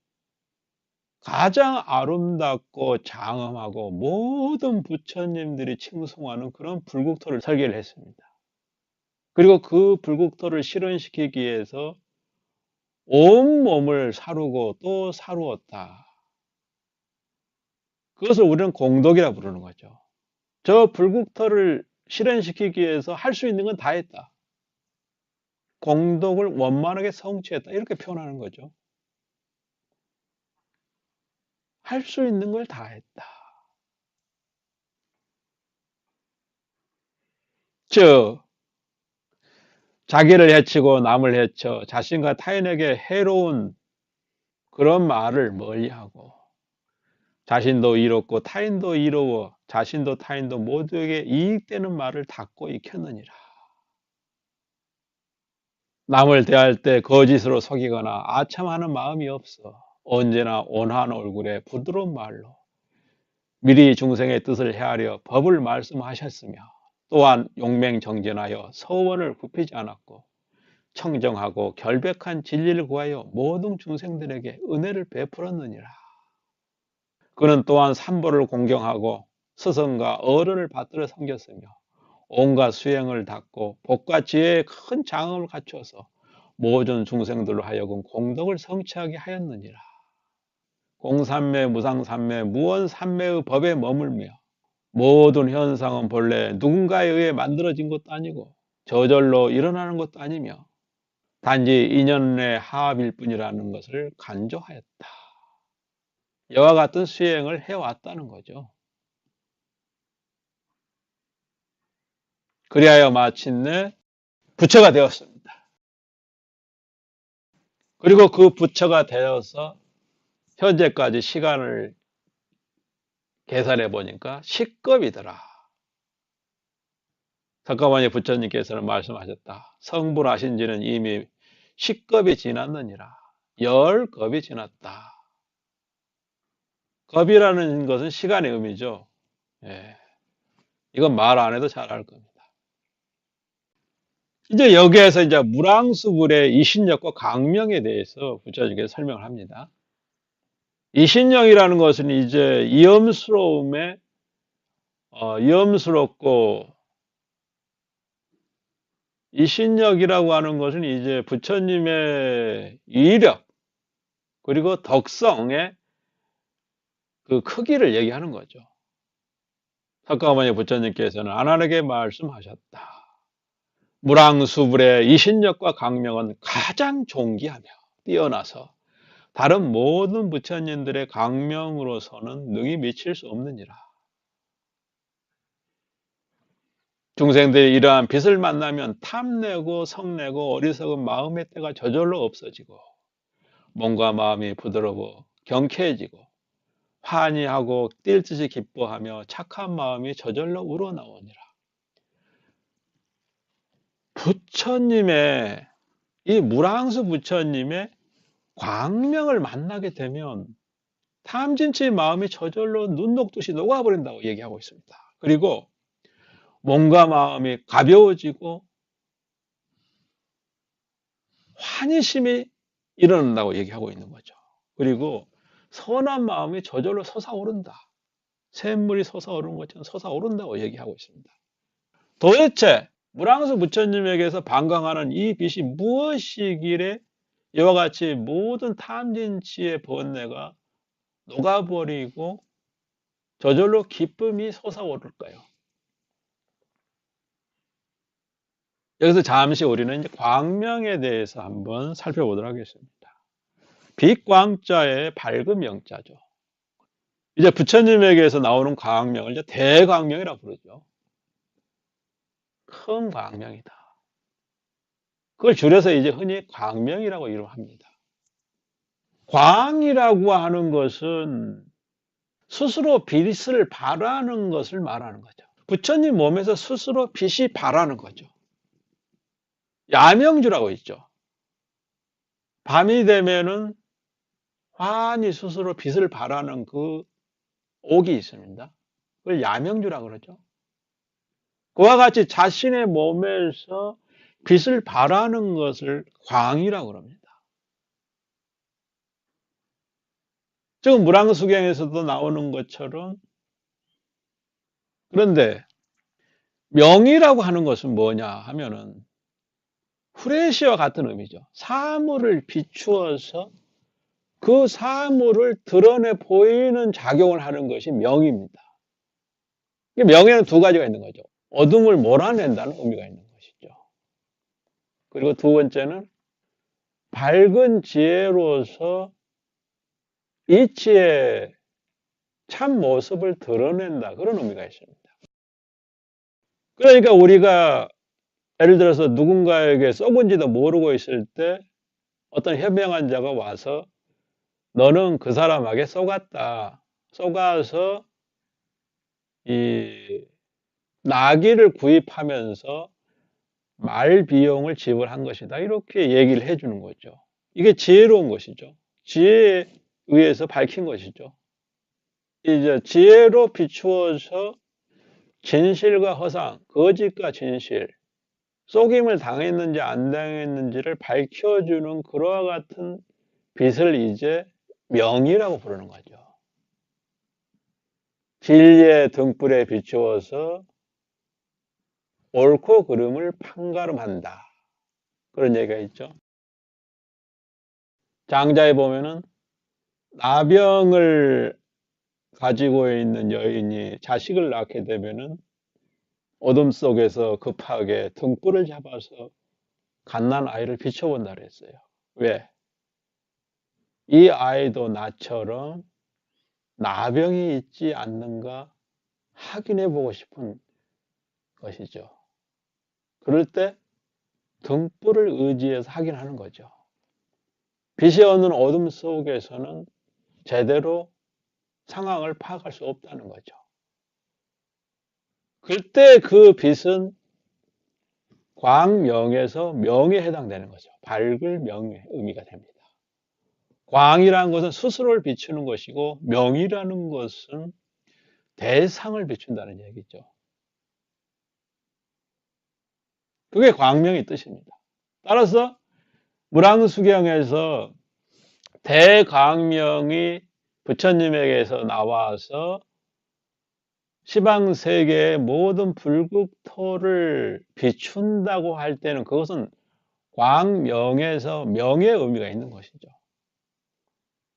가장 아름답고 장엄하고 모든 부처님들이 칭송하는 그런 불국토를 설계를 했습니다. 그리고 그 불국토를 실현시키기 위해서 온 몸을 사루고 또 사루었다. 그것을 우리는 공덕이라 부르는 거죠. 저 불국토를 실현시키기 위해서 할 수 있는 건 다 했다. 공덕을 원만하게 성취했다. 이렇게 표현하는 거죠. 할 수 있는 걸 다 했다. 즉 자기를 해치고 남을 해쳐 자신과 타인에게 해로운 그런 말을 멀리하고 자신도 이롭고 타인도 이로워 자신도 타인도 모두에게 이익되는 말을 닫고 익혔느니라. 남을 대할 때 거짓으로 속이거나 아첨하는 마음이 없어 언제나 온화한 얼굴에 부드러운 말로 미리 중생의 뜻을 헤아려 법을 말씀하셨으며 또한 용맹정진하여 서원을 굽히지 않았고 청정하고 결백한 진리를 구하여 모든 중생들에게 은혜를 베풀었느니라. 그는 또한 삼보를 공경하고 스승과 어른을 받들어 섬겼으며 온갖 수행을 닦고 복과 지혜의 큰 장엄을 갖추어서 모든 중생들로 하여금 공덕을 성취하게 하였느니라. 공삼매, 무상삼매, 무원삼매의 법에 머물며 모든 현상은 본래 누군가에 의해 만들어진 것도 아니고 저절로 일어나는 것도 아니며 단지 인연의 하합일 뿐이라는 것을 간조하였다. 이와 같은 수행을 해왔다는 거죠. 그리하여 마침내 부처가 되었습니다. 그리고 그 부처가 되어서 현재까지 시간을 계산해 보니까 10급이더라. 석가모니 부처님께서는 말씀하셨다. 성불하신 지는 이미 10급이 지났느니라. 10급이 지났다. 급이라는 것은 시간의 의미죠. 예. 이건 말 안 해도 잘 알 겁니다. 이제 여기에서 이제 무랑수불의 이신력과 강명에 대해서 부처님께서 설명을 합니다. 이신력이라는 것은 이제 위험스럽고 이신력이라고 하는 것은 이제 부처님의 위력 그리고 덕성의 그 크기를 얘기하는 거죠. 석가모니 부처님께서는 안한에게 말씀하셨다. 무랑수불의 이신력과 강명은 가장 존귀하며 뛰어나서 다른 모든 부처님들의 강명으로서는 능히 미칠 수 없느니라. 중생들이 이러한 빛을 만나면 탐내고 성내고 어리석은 마음의 때가 저절로 없어지고 몸과 마음이 부드러워 경쾌해지고 환희하고 뛸 듯이 기뻐하며 착한 마음이 저절로 우러나오니라. 부처님의 이 무랑수 부처님의 광명을 만나게 되면 탐진치의 마음이 저절로 눈 녹듯이 녹아버린다고 얘기하고 있습니다. 그리고 몸과 마음이 가벼워지고 환희심이 일어난다고 얘기하고 있는 거죠. 그리고 선한 마음이 저절로 솟아오른다. 샘물이 솟아오르는 것처럼 솟아오른다고 얘기하고 있습니다. 도대체 무랑수 부처님에게서 방광하는 이 빛이 무엇이길래 이와 같이 모든 탐진치의 번뇌가 녹아버리고 저절로 기쁨이 솟아오를까요? 여기서 잠시 우리는 이제 광명에 대해서 한번 살펴보도록 하겠습니다. 빛광자의 밝은 명자죠. 이제 부처님에게서 나오는 광명을 이제 대광명이라고 부르죠. 큰 광명이다. 그걸 줄여서 이제 흔히 광명이라고 이름합니다. 광이라고 하는 것은 스스로 빛을 발하는 것을 말하는 거죠. 부처님 몸에서 스스로 빛이 발하는 거죠. 야명주라고 있죠. 밤이 되면은 환히 스스로 빛을 발하는 그 옥이 있습니다. 그걸 야명주라고 그러죠. 그와 같이 자신의 몸에서 빛을 발하는 것을 광이라고 합니다. 지금 무랑수경에서도 나오는 것처럼 그런데 명이라고 하는 것은 뭐냐 하면은 후레쉬와 같은 의미죠. 사물을 비추어서 그 사물을 드러내 보이는 작용을 하는 것이 명입니다. 명예는 두 가지가 있는 거죠. 어둠을 몰아낸다는 의미가 있는 것이죠. 그리고 두 번째는 밝은 지혜로서 이치의 참 모습을 드러낸다. 그런 의미가 있습니다. 그러니까 우리가 예를 들어서 누군가에게 썩은지도 모르고 있을 때 어떤 현명한 자가 와서 너는 그 사람에게 속았다. 속아서 이 나귀를 구입하면서 말 비용을 지불한 것이다. 이렇게 얘기를 해주는 거죠. 이게 지혜로운 것이죠. 지혜에 의해서 밝힌 것이죠. 이제 지혜로 비추어서 진실과 허상, 거짓과 진실, 속임을 당했는지 안 당했는지를 밝혀주는 그와 같은 빛을 이제 명의라고 부르는 거죠. 진리의 등불에 비추어서 옳고 그름을 판가름한다. 그런 얘기가 있죠. 장자에 보면은 나병을 가지고 있는 여인이 자식을 낳게 되면은 어둠 속에서 급하게 등불을 잡아서 갓난 아이를 비춰본다 그랬어요. 왜? 이 아이도 나처럼 나병이 있지 않는가 확인해 보고 싶은 것이죠. 그럴 때 등불을 의지해서 확인하는 거죠. 빛이 없는 어둠 속에서는 제대로 상황을 파악할 수 없다는 거죠. 그때 그 빛은 광명에서 명에 해당되는 거죠. 밝을 명의 의미가 됩니다. 광이라는 것은 스스로를 비추는 것이고 명이라는 것은 대상을 비춘다는 얘기죠. 그게 광명의 뜻입니다. 따라서 물왕수경에서 대광명이 부처님에게서 나와서 시방세계의 모든 불국토를 비춘다고 할 때는 그것은 광명에서 명의 의미가 있는 것이죠.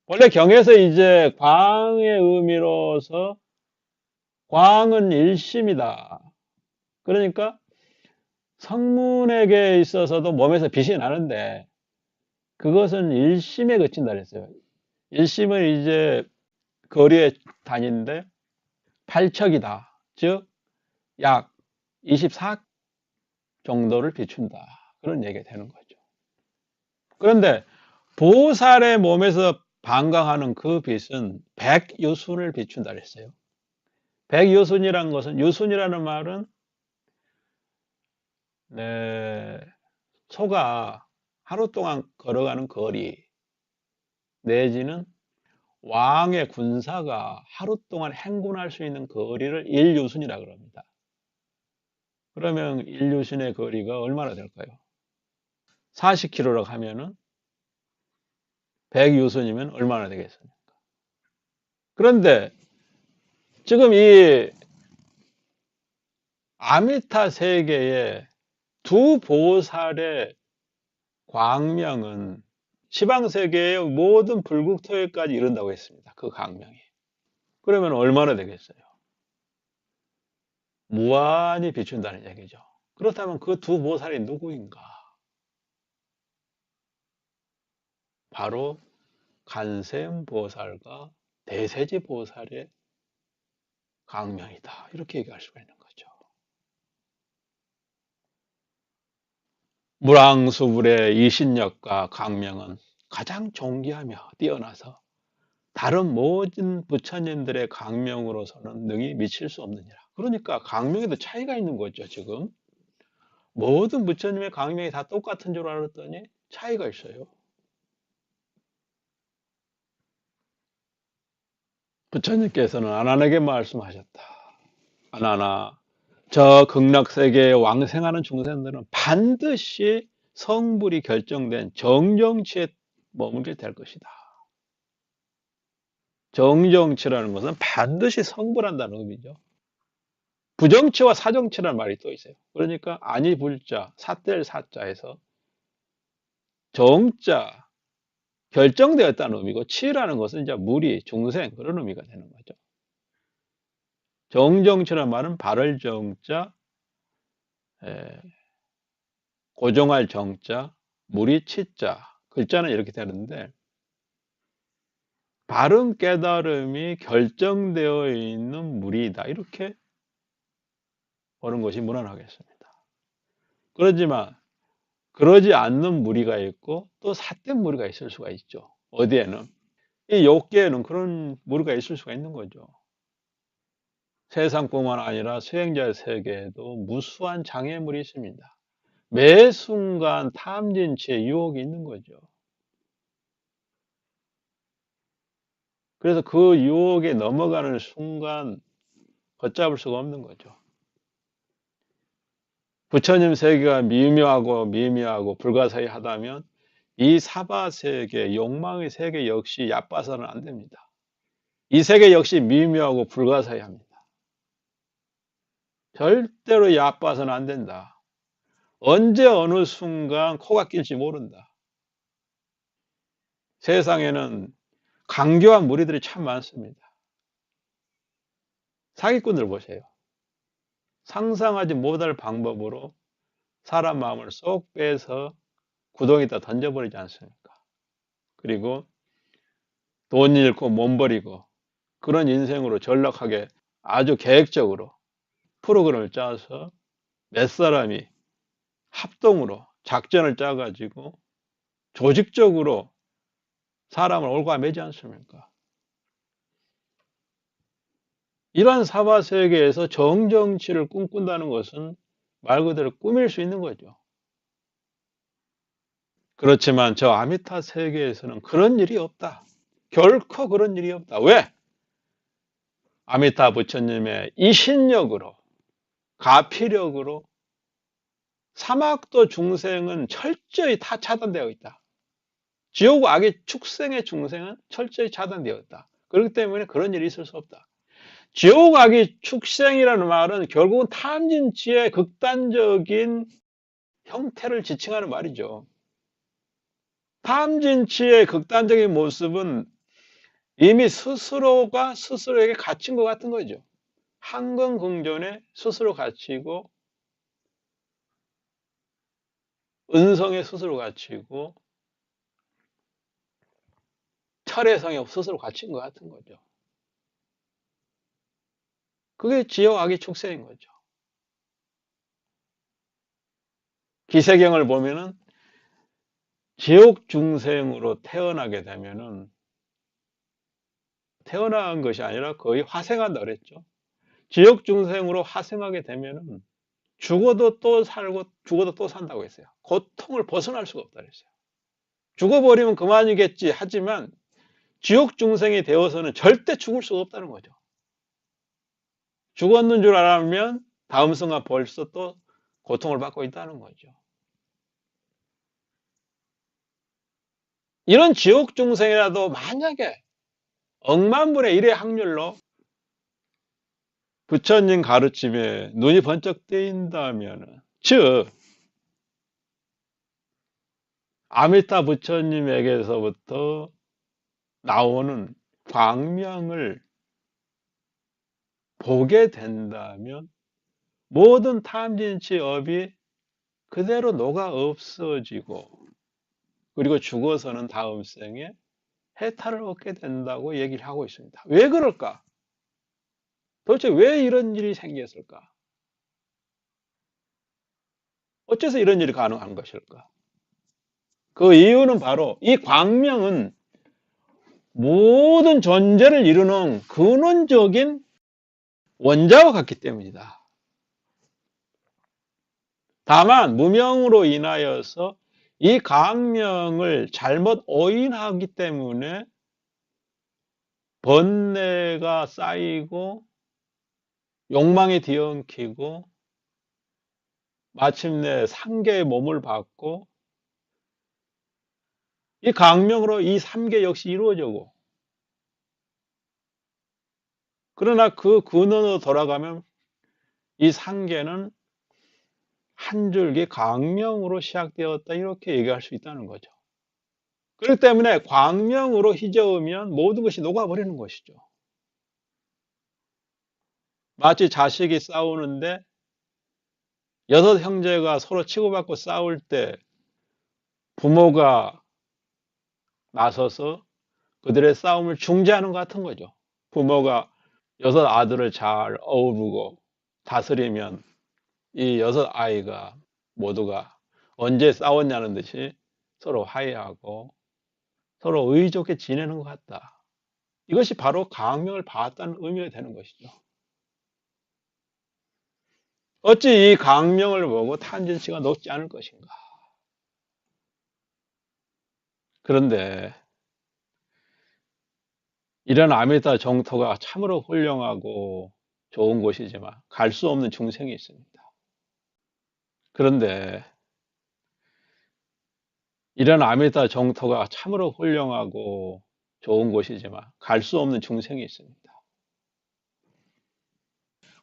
원래 경에서 이제 광의 의미로서 광은 일심이다. 그러니까 성문에게 있어서도 몸에서 빛이 나는데 그것은 일심에 그친다 그랬어요. 일심은 이제 거리에 다니는데 8척이다. 즉, 약 24 정도를 비춘다. 그런 얘기가 되는 거죠. 그런데 보살의 몸에서 방광하는 그 빛은 백유순을 비춘다 그랬어요. 백유순이라는 것은, 유순이라는 말은 소가 하루 동안 걸어가는 거리 내지는 왕의 군사가 하루 동안 행군할 수 있는 거리를 일유순이라고 합니다. 그러면 일유순의 거리가 얼마나 될까요? 40km라고 하면은 100유순이면 얼마나 되겠습니까? 그런데 지금 이 아미타 세계의 두 보살의 광명은 시방세계의 모든 불국토에까지 이른다고 했습니다. 그 광명이. 그러면 얼마나 되겠어요? 무한히 비춘다는 얘기죠. 그렇다면 그 두 보살이 누구인가? 바로 간세음보살과 대세지보살의 광명이다. 이렇게 얘기할 수가 있는 거죠. 무랑수불의 이신력과 광명은 가장 존귀하며 뛰어나서 다른 모든 부처님들의 광명으로서는 능히 미칠 수 없느니라. 그러니까 광명에도 차이가 있는 거죠, 지금. 모든 부처님의 광명이 다 똑같은 줄 알았더니 차이가 있어요. 부처님께서는 아난에게 말씀하셨다. 아난아, 저 극락세계에 왕생하는 중생들은 반드시 성불이 결정된 정정치에 머물게 될 것이다. 정정치라는 것은 반드시 성불한다는 의미죠. 부정치와 사정치라는 말이 또 있어요. 그러니까 아니 불자, 삿될 사자에서 정자, 결정되었다는 의미고 치라는 것은 이제 무리, 중생 그런 의미가 되는 거죠. 정정치란 말은 바를 정자, 에, 고정할 정자, 무리 치자. 글자는 이렇게 되는데 바른 깨달음이 결정되어 있는 무리이다. 이렇게 보는 것이 무난하겠습니다. 그렇지만 그러지 않는 무리가 있고 또 삿된 무리가 있을 수가 있죠. 어디에는? 이 욕계에는 그런 무리가 있을 수가 있는 거죠. 세상뿐만 아니라 수행자의 세계에도 무수한 장애물이 있습니다. 매 순간 탐진치의 유혹이 있는 거죠. 그래서 그 유혹에 넘어가는 순간 걷잡을 수가 없는 거죠. 부처님 세계가 미묘하고 불가사의하다면 이 사바세계, 욕망의 세계 역시 얕봐서는 안 됩니다. 이 세계 역시 미묘하고 불가사의합니다. 절대로 얕봐서는 안 된다. 언제 어느 순간 코가 낄지 모른다. 세상에는 강교한 무리들이 참 많습니다. 사기꾼들 보세요. 상상하지 못할 방법으로 사람 마음을 쏙 빼서 구덩이에다 던져버리지 않습니까? 그리고 돈 잃고 몸 버리고 그런 인생으로 전락하게 아주 계획적으로 프로그램을 짜서 몇 사람이 합동으로 작전을 짜가지고 조직적으로 사람을 올가매지 않습니까? 이러한 사바세계에서 정정치를 꿈꾼다는 것은 말 그대로 꿈일 수 있는 거죠. 그렇지만 저 아미타 세계에서는 그런 일이 없다. 결코 그런 일이 없다. 왜? 아미타 부처님의 이신력으로, 가피력으로 사막도 중생은 철저히 다 차단되어 있다. 지옥 악의 축생의 중생은 철저히 차단되어 있다. 그렇기 때문에 그런 일이 있을 수 없다. 지옥 악의 축생이라는 말은 결국은 탐진치의 극단적인 형태를 지칭하는 말이죠. 탐진치의 극단적인 모습은 이미 스스로가 스스로에게 갇힌 것 같은 거죠. 한건궁전에 스스로 갇히고 은성에 스스로 갇히고 철회성에 스스로 갇힌 것 같은 거죠. 그게 지옥 악의 축생인 거죠. 기세경을 보면은 지옥 중생으로 태어나게 되면은 태어난 것이 아니라 거의 화생한다 그랬죠. 지옥 중생으로 화생하게 되면은 죽어도 또 살고 죽어도 또 산다고 했어요. 고통을 벗어날 수가 없다 그랬어요. 죽어버리면 그만이겠지 하지만 지옥 중생이 되어서는 절대 죽을 수가 없다는 거죠. 죽었는 줄 알면 다음 순간 벌써 또 고통을 받고 있다는 거죠. 이런 지옥 중생이라도 만약에 억만분의 1의 확률로 부처님 가르침에 눈이 번쩍 뜨인다면, 즉 아미타 부처님에게서부터 나오는 광명을 보게 된다면 모든 탐진치 업이 그대로 녹아 없어지고 그리고 죽어서는 다음 생에 해탈을 얻게 된다고 얘기를 하고 있습니다. 왜 그럴까? 도대체 왜 이런 일이 생겼을까? 어째서 이런 일이 가능한 것일까? 그 이유는 바로 이 광명은 모든 존재를 이루는 근원적인 원자와 같기 때문이다. 다만 무명으로 인하여서 이 광명을 잘못 오인하기 때문에 번뇌가 쌓이고 욕망이 뒤엉키고 마침내 상계의 몸을 받고 이 광명으로 이 삼계 역시 이루어지고 그러나 그 근원으로 돌아가면 이 상계는 한 줄기 광명으로 시작되었다 이렇게 얘기할 수 있다는 거죠. 그렇기 때문에 광명으로 휘저으면 모든 것이 녹아버리는 것이죠. 마치 자식이 싸우는데 여섯 형제가 서로 치고받고 싸울 때 부모가 나서서 그들의 싸움을 중재하는 것 같은 거죠. 부모가 여섯 아들을 잘 어우르고 다스리면 이 여섯 아이가 모두가 언제 싸웠냐는 듯이 서로 화해하고 서로 의좋게 지내는 것 같다. 이것이 바로 강명을 받았다는 의미가 되는 것이죠. 어찌 이 강명을 보고 탄진씨가 녹지 않을 것인가. 그런데 이런 아메리카 정토가 참으로 훌륭하고 좋은 곳이지만 갈 수 없는 중생이 있습니다. 그런데 이런 아메리카 정토가 참으로 훌륭하고 좋은 곳이지만 갈 수 없는 중생이 있습니다.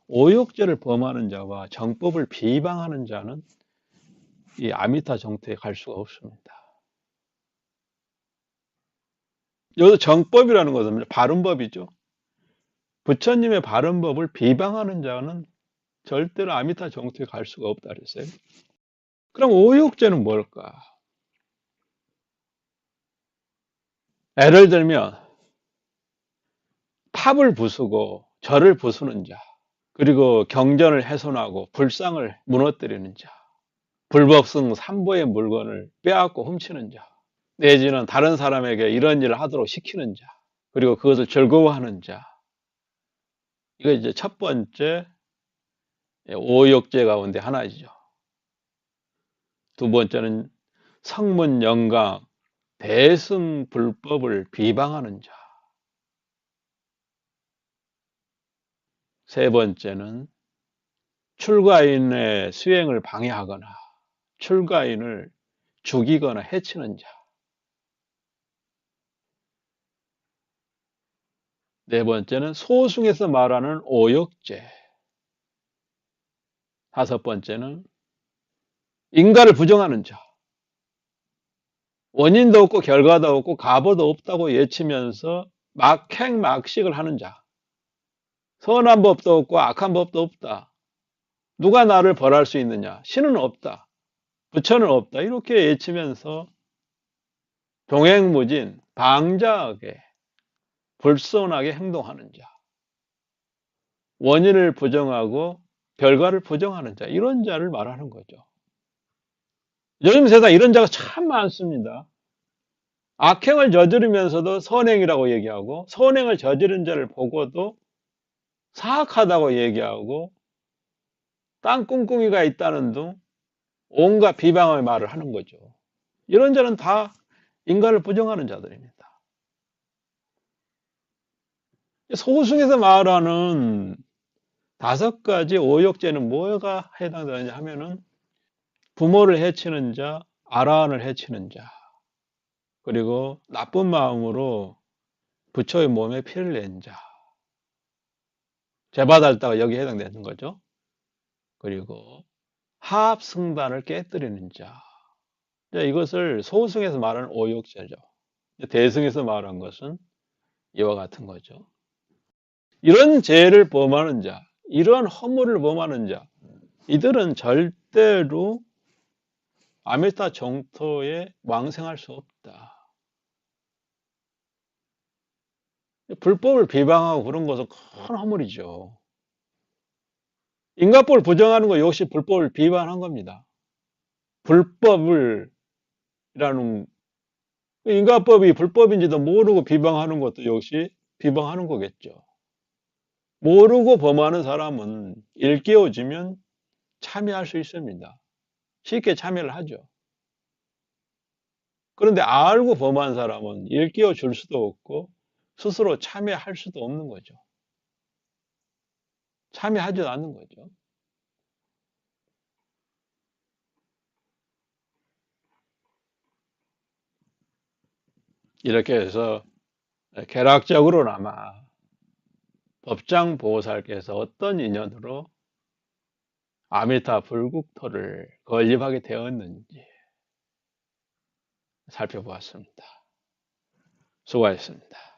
오욕죄를 범하는 자와 정법을 비방하는 자는 이 아미타 정토에 갈 수가 없습니다. 여기서 정법이라는 것은 바른법이죠. 부처님의 바른법을 비방하는 자는 절대로 아미타 정토에 갈 수가 없다 그랬어요. 그럼 오욕죄는 뭘까? 예를 들면 탑을 부수고 절을 부수는 자, 그리고 경전을 훼손하고 불상을 무너뜨리는 자, 불법성 삼보의 물건을 빼앗고 훔치는 자, 내지는 다른 사람에게 이런 일을 하도록 시키는 자, 그리고 그것을 즐거워하는 자. 이거 이제 첫 번째 오욕죄 가운데 하나이죠. 두 번째는 성문 영강, 대승 불법을 비방하는 자. 세 번째는 출가인의 수행을 방해하거나 출가인을 죽이거나 해치는 자. 네 번째는 소승에서 말하는 오욕죄. 다섯 번째는 인과를 부정하는 자. 원인도 없고 결과도 없고 가보도 없다고 외치면서 막행막식을 하는 자. 선한 법도 없고 악한 법도 없다. 누가 나를 벌할 수 있느냐? 신은 없다. 부처는 없다. 이렇게 외치면서 동행무진, 방자하게, 불손하게 행동하는 자. 원인을 부정하고 결과를 부정하는 자. 이런 자를 말하는 거죠. 요즘 세상 이런 자가 참 많습니다. 악행을 저지르면서도 선행이라고 얘기하고 선행을 저지른 자를 보고도 사악하다고 얘기하고 땅꿍꿍이가 있다는 등 온갖 비방의 말을 하는 거죠. 이런 자는 다 인간을 부정하는 자들입니다. 소승에서 말하는 다섯 가지 오욕죄는 뭐가 해당되느냐 하면은 부모를 해치는 자, 아라한을 해치는 자, 그리고 나쁜 마음으로 부처의 몸에 피를 낸 자, 죄받았다가 여기에 해당되는 거죠. 그리고 하합승단을 깨뜨리는 자. 이것을 소승에서 말하는 오욕죄죠. 대승에서 말한 것은 이와 같은 거죠. 이런 죄를 범하는 자, 이러한 허물을 범하는 자, 이들은 절대로 아메타 정토에 왕생할 수 없다. 불법을 비방하고 그런 것은 큰 허물이죠. 인과법을 부정하는 것 역시 불법을 비방한 겁니다. 불법을 이라는 인과법이 불법인지도 모르고 비방하는 것도 역시 비방하는 거겠죠. 모르고 범하는 사람은 일깨워지면 참여할 수 있습니다. 쉽게 참여를 하죠. 그런데 알고 범한 사람은 일깨워 줄 수도 없고 스스로 참여할 수도 없는 거죠. 참여하지도 않는 거죠. 이렇게 해서 개락적으로나마 법장 보살께서 어떤 인연으로 아미타 불국토를 건립하게 되었는지 살펴보았습니다. 수고하셨습니다.